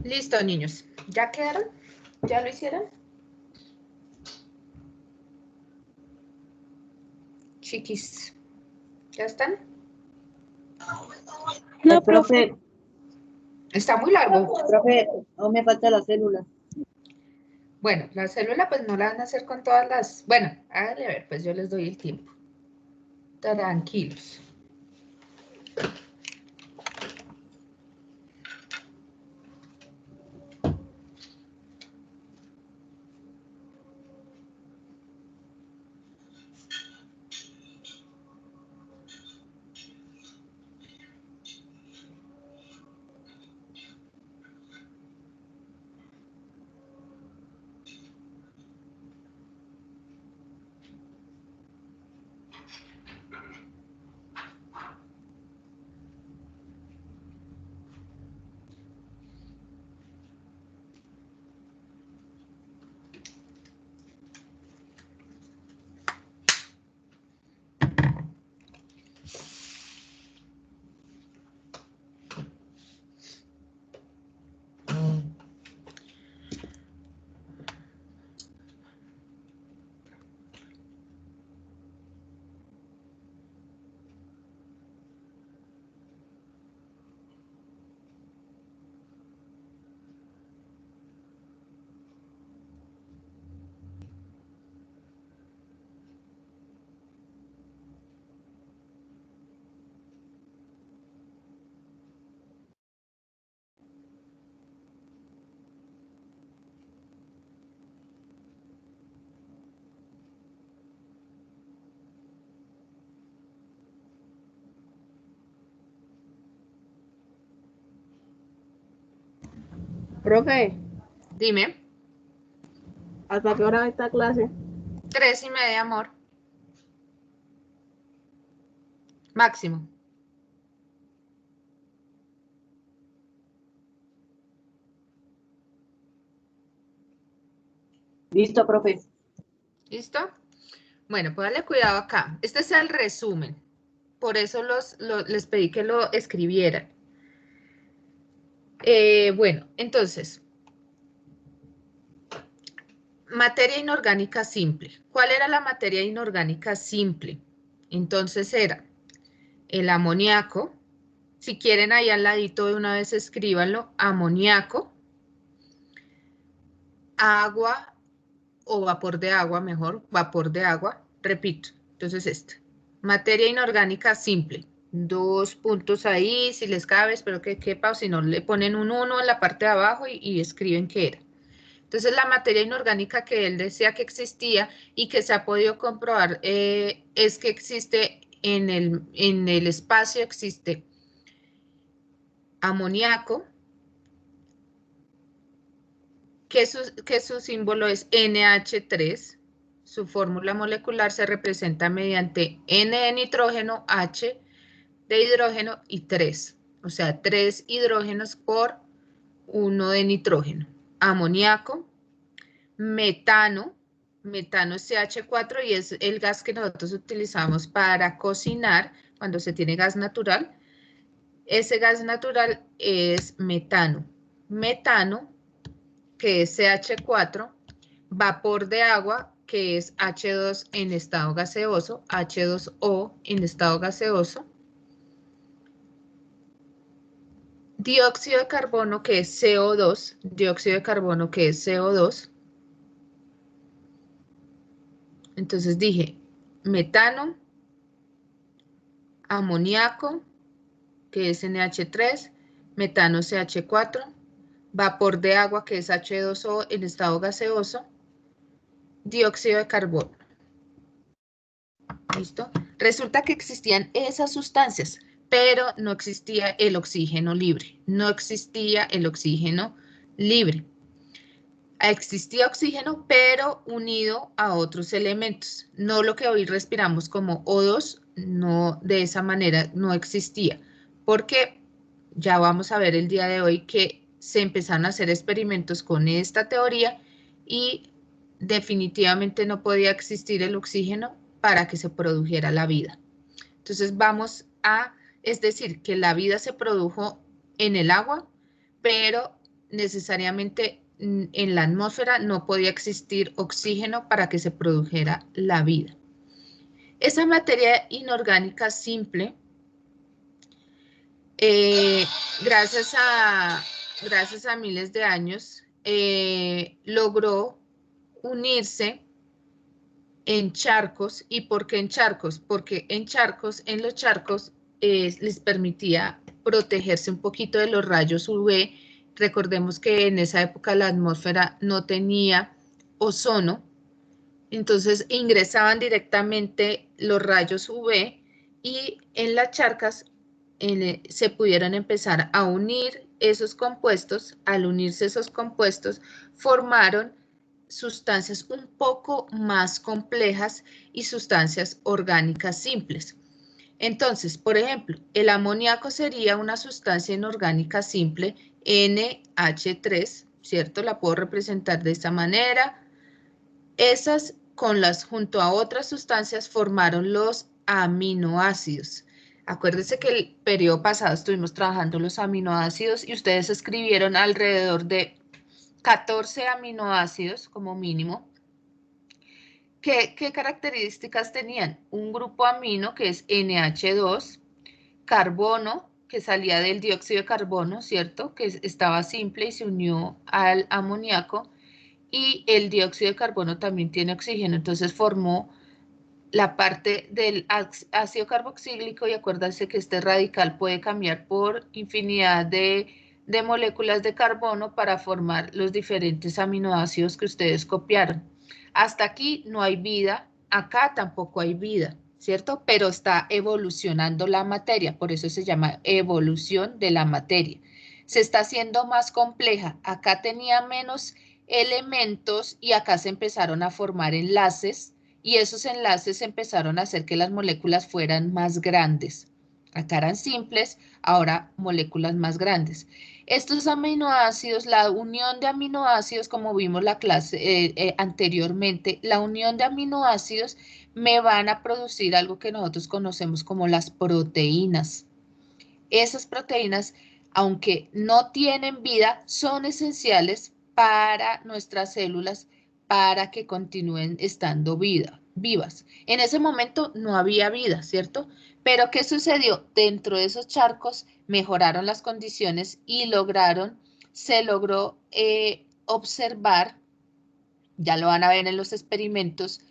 Listo, niños. ¿Ya quedaron? ¿Ya lo hicieron? Chiquis. ¿Ya están? No, profe, Está muy largo. profe, aún me falta la célula. Bueno, la célula pues no la van a hacer con todas las... Bueno, háganle a ver, pues yo les doy el tiempo. Tranquilos. Profe, Dime. ¿hasta qué hora está clase? 3:30, amor. Máximo. Listo, profe. ¿Listo? Bueno, pues dale cuidado acá. Este es el resumen. Por eso les pedí que lo escribieran. Bueno, entonces, materia inorgánica simple. ¿Cuál era la materia inorgánica simple? Entonces era el amoníaco. Si quieren ahí al ladito de una vez escríbanlo, amoníaco, agua o vapor de agua, mejor, vapor de agua, repito. Entonces esta, materia inorgánica simple. 2 puntos ahí, si les cabe, espero que quepa, o si no le ponen un 1 en la parte de abajo y escriben qué era. Entonces la materia inorgánica que él decía que existía y que se ha podido comprobar es que existe en el espacio, existe amoníaco, que su símbolo es NH3, su fórmula molecular se representa mediante N de nitrógeno, H de hidrógeno y 3, o sea, 3 hidrógenos por 1 de nitrógeno. Amoníaco, metano es CH4 y es el gas que nosotros utilizamos para cocinar cuando se tiene gas natural. Ese gas natural es metano. Metano, que es CH4, vapor de agua, que es H2 en estado gaseoso, H2O en estado gaseoso, dióxido de carbono, que es CO2, dióxido de carbono, que es CO2. Entonces dije metano, amoníaco, que es NH3, metano CH4, vapor de agua, que es H2O en estado gaseoso, dióxido de carbono. ¿Listo? Resulta que existían esas sustancias, pero no existía el oxígeno libre. No existía el oxígeno libre. Existía oxígeno, pero unido a otros elementos. No lo que hoy respiramos como O2, no, de esa manera no existía. Porque ya vamos a ver el día de hoy que se empezaron a hacer experimentos con esta teoría y definitivamente no podía existir el oxígeno para que se produjera la vida. Entonces es decir, que la vida se produjo en el agua, pero necesariamente en la atmósfera no podía existir oxígeno para que se produjera la vida. Esa materia inorgánica simple, gracias a miles de años, logró unirse en charcos. ¿Y por qué en charcos? Porque en los charcos les permitía protegerse un poquito de los rayos UV. Recordemos que en esa época la atmósfera no tenía ozono, entonces ingresaban directamente los rayos UV y en las charcas se pudieron empezar a unir esos compuestos. Al unirse esos compuestos, formaron sustancias un poco más complejas y sustancias orgánicas simples. Entonces, por ejemplo, el amoníaco sería una sustancia inorgánica simple, NH3, ¿cierto? La puedo representar de esta manera. Esas junto a otras sustancias formaron los aminoácidos. Acuérdense que el periodo pasado estuvimos trabajando los aminoácidos y ustedes escribieron alrededor de 14 aminoácidos como mínimo. ¿Qué características tenían? Un grupo amino que es NH2, carbono que salía del dióxido de carbono, ¿cierto? Que estaba simple y se unió al amoníaco, y el dióxido de carbono también tiene oxígeno, entonces formó la parte del ácido carboxílico y acuérdense que este radical puede cambiar por infinidad de moléculas de carbono para formar los diferentes aminoácidos que ustedes copiaron. Hasta aquí no hay vida, acá tampoco hay vida, ¿cierto? Pero está evolucionando la materia, por eso se llama evolución de la materia. Se está haciendo más compleja, acá tenía menos elementos y acá se empezaron a formar enlaces y esos enlaces empezaron a hacer que las moléculas fueran más grandes. Acá eran simples, ahora moléculas más grandes. Estos aminoácidos, la unión de aminoácidos, como vimos la clase anteriormente, la unión de aminoácidos me van a producir algo que nosotros conocemos como las proteínas. Esas proteínas, aunque no tienen vida, son esenciales para nuestras células para que continúen estando vivas. En ese momento no había vida, ¿cierto? Pero ¿qué sucedió? Dentro de esos charcos mejoraron las condiciones y se logró observar, ya lo van a ver en los experimentos,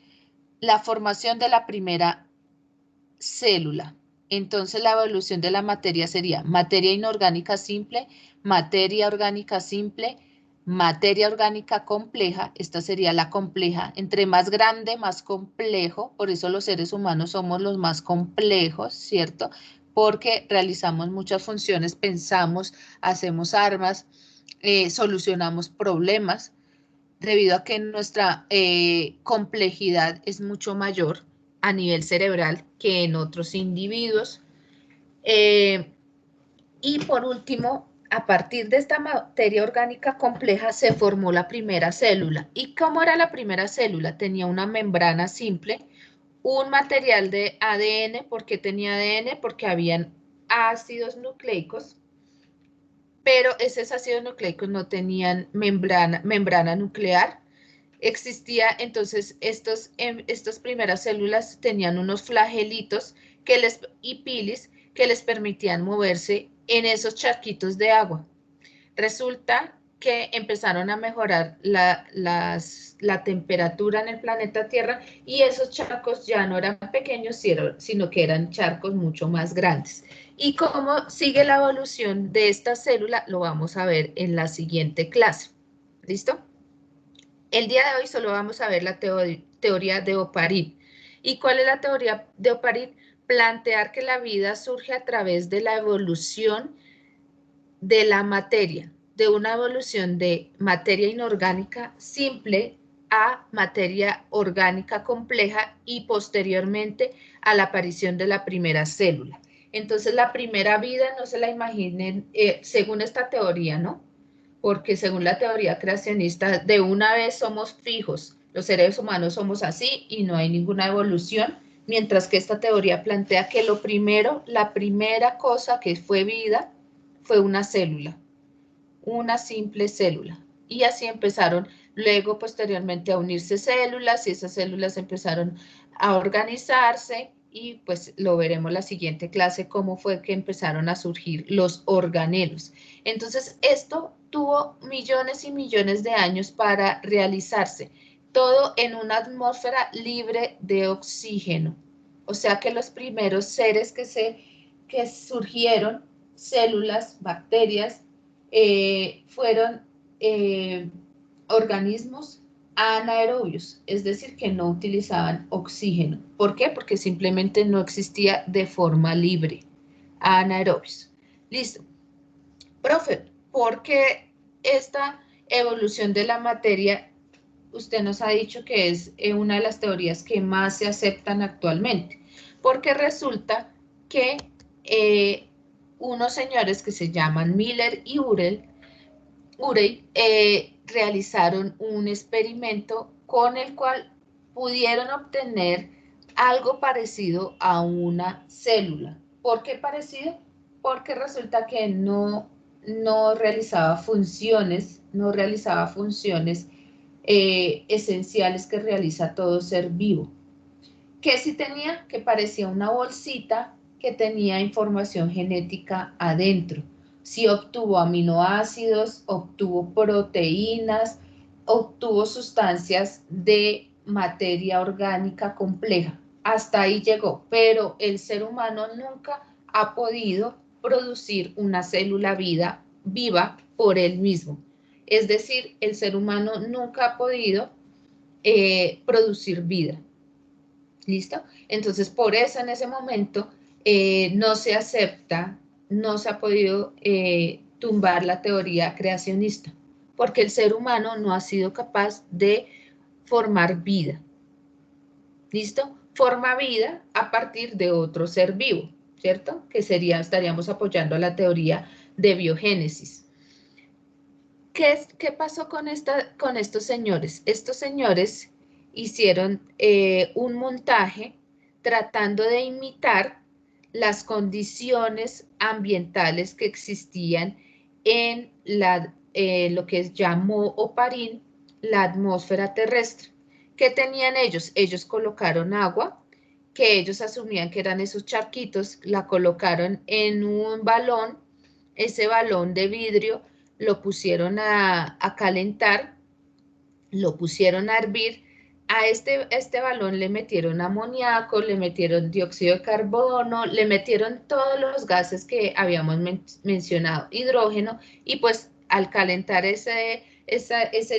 la formación de la primera célula. Entonces la evolución de la materia sería materia inorgánica simple, materia orgánica simple, materia orgánica compleja. Esta sería la compleja. Entre más grande, más complejo. Por eso los seres humanos somos los más complejos, ¿cierto? Porque realizamos muchas funciones, pensamos, hacemos armas, solucionamos problemas, debido a que nuestra complejidad es mucho mayor a nivel cerebral que en otros individuos. Y por último, a partir de esta materia orgánica compleja se formó la primera célula. ¿Y cómo era la primera célula? Tenía una membrana simple, un material de ADN. ¿Por qué tenía ADN? Porque habían ácidos nucleicos, pero esos ácidos nucleicos no tenían membrana nuclear. Existía, entonces, estas primeras células tenían unos flagelitos y pilis que les permitían moverse en esos charquitos de agua. Resulta que empezaron a mejorar la temperatura en el planeta Tierra y esos charcos ya no eran pequeños, sino que eran charcos mucho más grandes. Y cómo sigue la evolución de esta célula lo vamos a ver en la siguiente clase. ¿Listo? El día de hoy solo vamos a ver la teoría de Oparin. ¿Y cuál es la teoría de Oparin? Plantear que la vida surge a través de la evolución de la materia, de una evolución de materia inorgánica simple a materia orgánica compleja y posteriormente a la aparición de la primera célula. Entonces la primera vida no se la imaginen, según esta teoría, ¿no? Porque según la teoría creacionista, de una vez somos fijos, los seres humanos somos así y no hay ninguna evolución, mientras que esta teoría plantea que la primera cosa que fue vida fue una célula, una simple célula. Y así empezaron luego posteriormente a unirse células y esas células empezaron a organizarse y pues lo veremos la siguiente clase, cómo fue que empezaron a surgir los organelos. Entonces esto tuvo millones y millones de años para realizarse, todo en una atmósfera libre de oxígeno. O sea que los primeros seres que surgieron, células, bacterias, fueron organismos anaerobios, es decir, que no utilizaban oxígeno. ¿Por qué? Porque simplemente no existía de forma libre. Anaerobios. Listo. Profe, ¿por qué esta evolución de la materia, usted nos ha dicho que es una de las teorías que más se aceptan actualmente? Porque resulta que unos señores que se llaman Miller y Urey realizaron un experimento con el cual pudieron obtener algo parecido a una célula. ¿Por qué parecido? Porque resulta que no realizaba funciones esenciales que realiza todo ser vivo. ¿Qué sí tenía? Que parecía una bolsita que tenía información genética adentro. Sí obtuvo aminoácidos, obtuvo proteínas, obtuvo sustancias de materia orgánica compleja. Hasta ahí llegó, pero el ser humano nunca ha podido producir una célula viva por él mismo. Es decir, el ser humano nunca ha podido producir vida. ¿Listo? Entonces, por eso en ese momento no se acepta, no se ha podido tumbar la teoría creacionista, porque el ser humano no ha sido capaz de formar vida. ¿Listo? Forma vida a partir de otro ser vivo, ¿cierto? Que estaríamos apoyando la teoría de biogénesis. ¿Qué pasó con estos señores? Estos señores hicieron un montaje tratando de imitar las condiciones ambientales que existían en lo que llamó Oparin la atmósfera terrestre. ¿Qué tenían ellos? Ellos colocaron agua, que ellos asumían que eran esos charquitos, la colocaron en un balón, ese balón de vidrio lo pusieron a calentar, lo pusieron a hervir, a este balón le metieron amoníaco, le metieron dióxido de carbono, le metieron todos los gases que habíamos mencionado, hidrógeno, y pues al calentar ese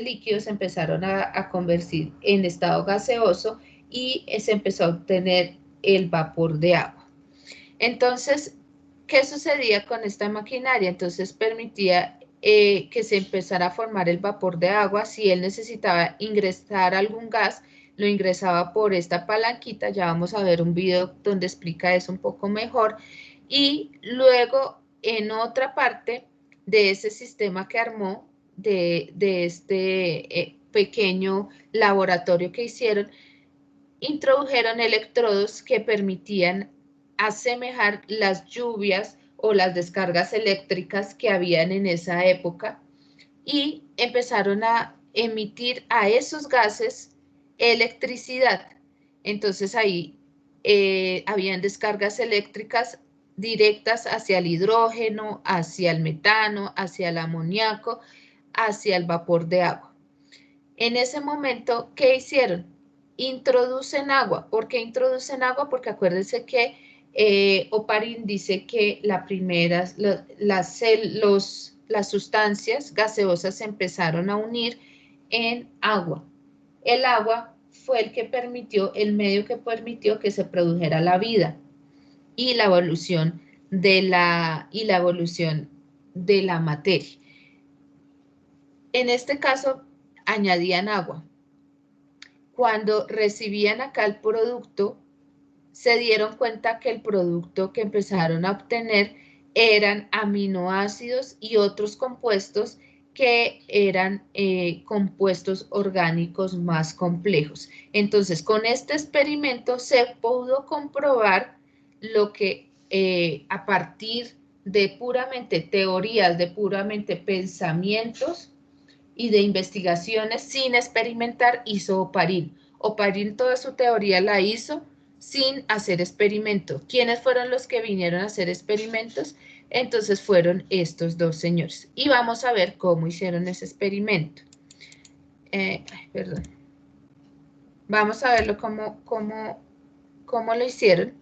líquido se empezaron a convertir en estado gaseoso y se empezó a obtener el vapor de agua. Entonces, ¿qué sucedía con esta maquinaria? Entonces permitía que se empezara a formar el vapor de agua. Si él necesitaba ingresar algún gas, lo ingresaba por esta palanquita. Ya vamos a ver un video donde explica eso un poco mejor. Y luego, en otra parte de ese sistema que armó, de este pequeño laboratorio que hicieron, introdujeron electrodos que permitían asemejar las lluvias o las descargas eléctricas que habían en esa época y empezaron a emitir a esos gases electricidad. Entonces ahí habían descargas eléctricas directas hacia el hidrógeno, hacia el metano, hacia el amoníaco, hacia el vapor de agua. En ese momento, ¿qué hicieron? Introducen agua. ¿Por qué introducen agua? Porque acuérdense que Oparin dice que las sustancias gaseosas se empezaron a unir en agua. El agua fue el medio que permitió que se produjera la vida y la evolución de la materia. En este caso, añadían agua. Cuando recibían acá el producto, se dieron cuenta que el producto que empezaron a obtener eran aminoácidos y otros compuestos que eran compuestos orgánicos más complejos. Entonces, con este experimento se pudo comprobar lo que a partir de puramente teorías, de puramente pensamientos y de investigaciones sin experimentar, hizo Oparin. Oparin toda su teoría la hizo sin hacer experimento. ¿Quiénes fueron los que vinieron a hacer experimentos? Entonces fueron estos dos señores. Y vamos a ver cómo hicieron ese experimento. Perdón. Vamos a verlo cómo lo hicieron.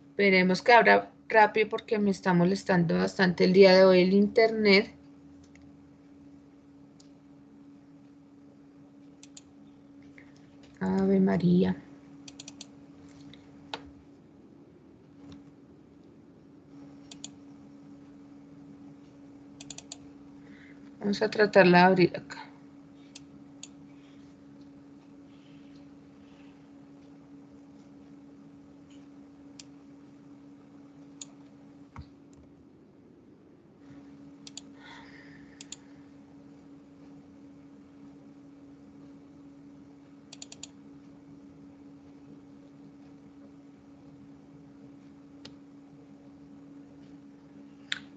Esperemos que abra rápido porque me está molestando bastante el día de hoy el internet. Ave María. Vamos a tratarla de abrir acá.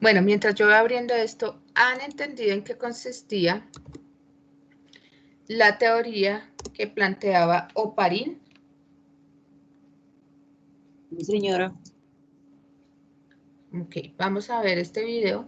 Bueno, mientras yo voy abriendo esto, ¿han entendido en qué consistía la teoría que planteaba Oparin? Sí, señora. Ok, vamos a ver este video.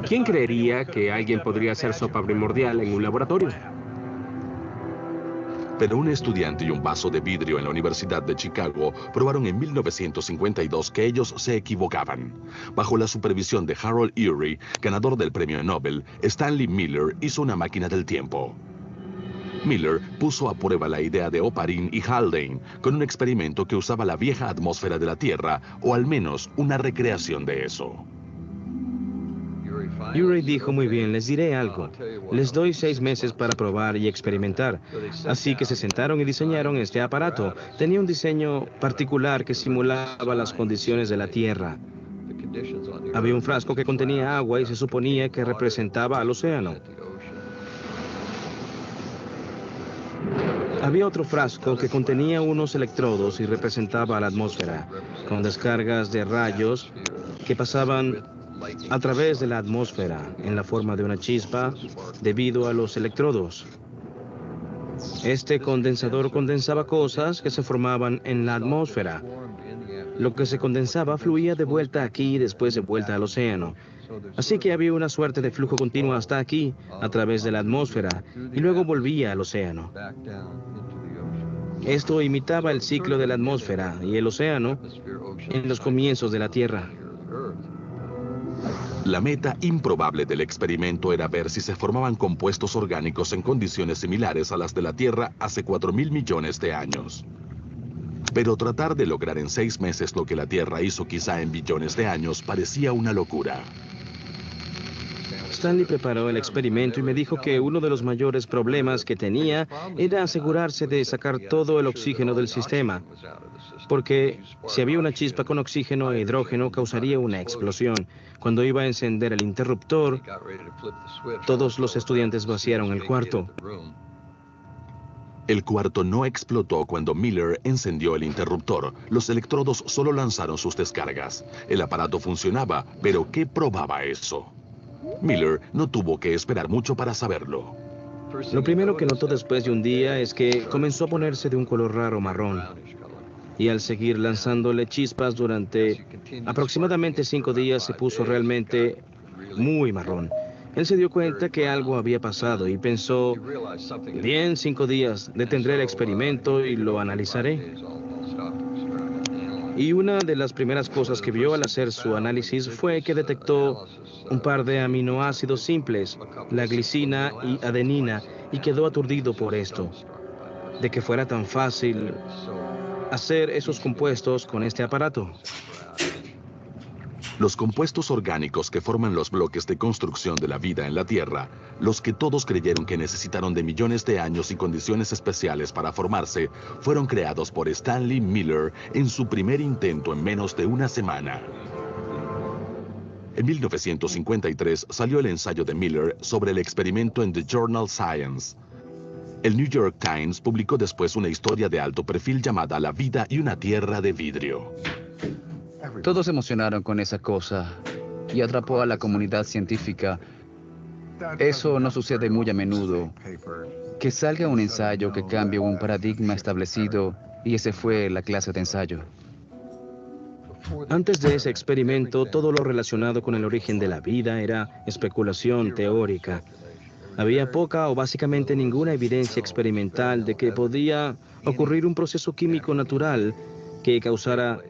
¿Quién creería que alguien podría hacer sopa primordial en un laboratorio? Pero un estudiante y un vaso de vidrio en la Universidad de Chicago probaron en 1952 que ellos se equivocaban. Bajo la supervisión de Harold Urey, ganador del premio Nobel, Stanley Miller hizo una máquina del tiempo. Miller puso a prueba la idea de Oparin y Haldane con un experimento que usaba la vieja atmósfera de la Tierra, o al menos una recreación de eso. Urey dijo: muy bien, les diré algo. Les doy 6 meses para probar y experimentar. Así que se sentaron y diseñaron este aparato. Tenía un diseño particular que simulaba las condiciones de la Tierra. Había un frasco que contenía agua y se suponía que representaba al océano. Había otro frasco que contenía unos electrodos y representaba a la atmósfera, con descargas de rayos que pasaban a través de la atmósfera en la forma de una chispa debido a los electrodos. Este condensador condensaba cosas que se formaban en la atmósfera. Lo que se condensaba fluía de vuelta aquí y después de vuelta al océano. Así que había una suerte de flujo continuo hasta aquí, a través de la atmósfera, y luego volvía al océano. Esto imitaba el ciclo de la atmósfera y el océano en los comienzos de la Tierra. La meta improbable del experimento era ver si se formaban compuestos orgánicos en condiciones similares a las de la Tierra hace 4.000 millones de años. Pero tratar de lograr en 6 meses lo que la Tierra hizo quizá en billones de años parecía una locura. Stanley preparó el experimento y me dijo que uno de los mayores problemas que tenía era asegurarse de sacar todo el oxígeno del sistema, porque si había una chispa con oxígeno e hidrógeno causaría una explosión. Cuando iba a encender el interruptor, todos los estudiantes vaciaron el cuarto. El cuarto no explotó cuando Miller encendió el interruptor. Los electrodos solo lanzaron sus descargas. El aparato funcionaba, pero ¿qué probaba eso? Miller no tuvo que esperar mucho para saberlo. Lo primero que notó después de un día es que comenzó a ponerse de un color raro marrón. Y al seguir lanzándole chispas durante aproximadamente 5 días se puso realmente muy marrón. Él se dio cuenta que algo había pasado y pensó, bien, 5 días, detendré el experimento y lo analizaré. Y una de las primeras cosas que vio al hacer su análisis fue que detectó un par de aminoácidos simples, la glicina y adenina, y quedó aturdido por esto, de que fuera tan fácil hacer esos compuestos con este aparato. Los compuestos orgánicos que forman los bloques de construcción de la vida en la Tierra, los que todos creyeron que necesitaron de millones de años y condiciones especiales para formarse, fueron creados por Stanley Miller en su primer intento en menos de una semana. En 1953 salió el ensayo de Miller sobre el experimento en The Journal Science. El New York Times publicó después una historia de alto perfil llamada La vida y una tierra de vidrio. Todos se emocionaron con esa cosa y atrapó a la comunidad científica. Eso no sucede muy a menudo. Que salga un ensayo que cambie un paradigma establecido, y ese fue la clase de ensayo. Antes de ese experimento, todo lo relacionado con el origen de la vida era especulación teórica. Había poca o básicamente ninguna evidencia experimental de que podía ocurrir un proceso químico natural que causara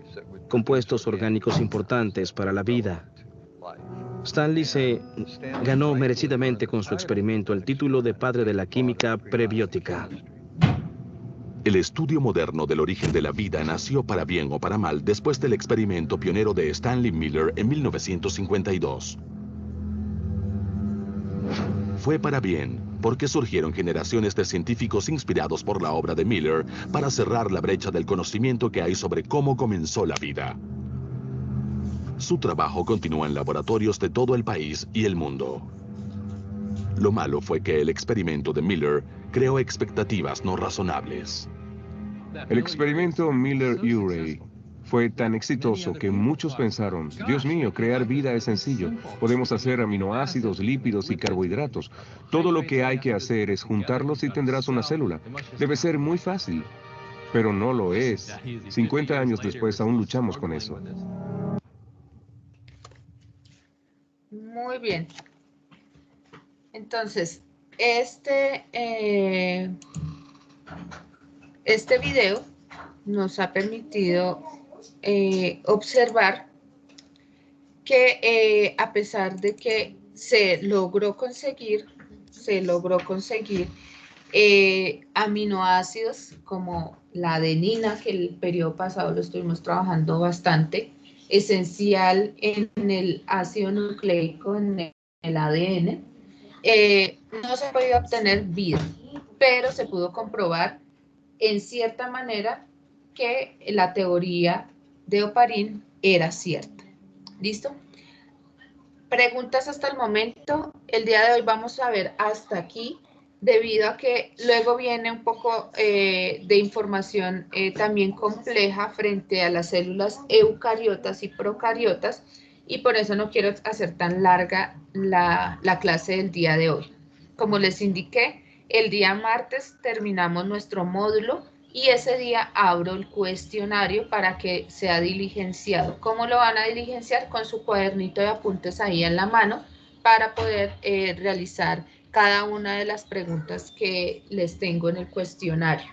compuestos orgánicos importantes para la vida. Stanley se ganó merecidamente con su experimento el título de padre de la química prebiótica. El estudio moderno del origen de la vida nació para bien o para mal después del experimento pionero de Stanley Miller en 1952. Fue para bien, porque surgieron generaciones de científicos inspirados por la obra de Miller para cerrar la brecha del conocimiento que hay sobre cómo comenzó la vida. Su trabajo continúa en laboratorios de todo el país y el mundo. Lo malo fue que el experimento de Miller creó expectativas no razonables. El experimento Miller-Urey fue tan exitoso que muchos pensaron, Dios mío, crear vida es sencillo. Podemos hacer aminoácidos, lípidos y carbohidratos. Todo lo que hay que hacer es juntarlos y tendrás una célula. Debe ser muy fácil, pero no lo es. 50 años después aún luchamos con eso. Muy bien. Entonces, este video nos ha permitido observar que a pesar de que se logró conseguir aminoácidos como la adenina, que el periodo pasado lo estuvimos trabajando bastante, esencial en el ácido nucleico, en el ADN, no se ha podido obtener vida, pero se pudo comprobar en cierta manera que la teoría de Oparin era cierta. ¿Listo? Preguntas hasta el momento. El día de hoy vamos a ver hasta aquí, debido a que luego viene un poco de información también compleja frente a las células eucariotas y procariotas, y por eso no quiero hacer tan larga la clase del día de hoy. Como les indiqué, el día martes terminamos nuestro módulo y ese día abro el cuestionario para que sea diligenciado. ¿Cómo lo van a diligenciar? Con su cuadernito de apuntes ahí en la mano para poder realizar cada una de las preguntas que les tengo en el cuestionario.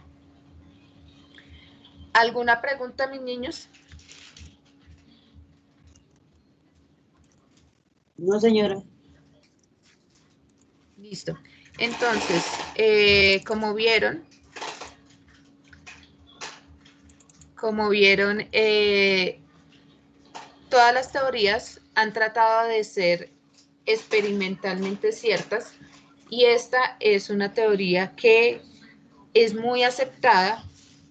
¿Alguna pregunta, mis niños? No, señora. Listo. Entonces, como vieron, todas las teorías han tratado de ser experimentalmente ciertas, y esta es una teoría que es muy aceptada,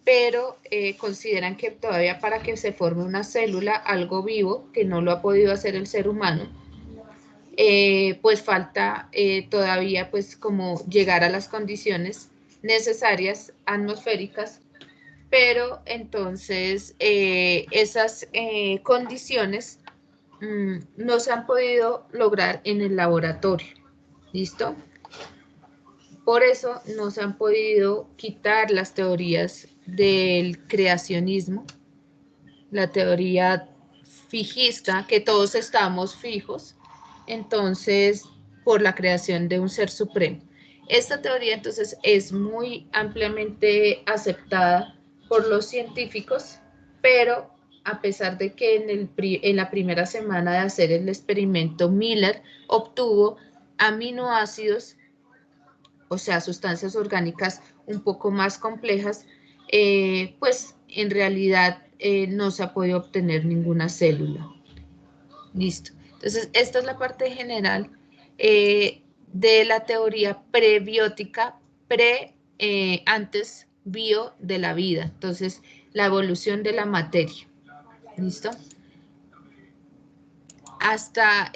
pero consideran que todavía para que se forme una célula, algo vivo, que no lo ha podido hacer el ser humano, pues falta todavía pues como llegar a las condiciones necesarias atmosféricas, pero entonces esas condiciones no se han podido lograr en el laboratorio. ¿Listo? Por eso no se han podido quitar las teorías del creacionismo, la teoría fijista, que todos estamos fijos, entonces, por la creación de un ser supremo. Esta teoría, entonces, es muy ampliamente aceptada por los científicos, pero a pesar de que en la primera semana de hacer el experimento, Miller obtuvo aminoácidos, o sea, sustancias orgánicas un poco más complejas, pues en realidad no se ha podido obtener ninguna célula. Listo. Entonces, esta es la parte general de la teoría prebiótica, antes bio de la vida. Entonces, la evolución de la materia. ¿Listo? Hasta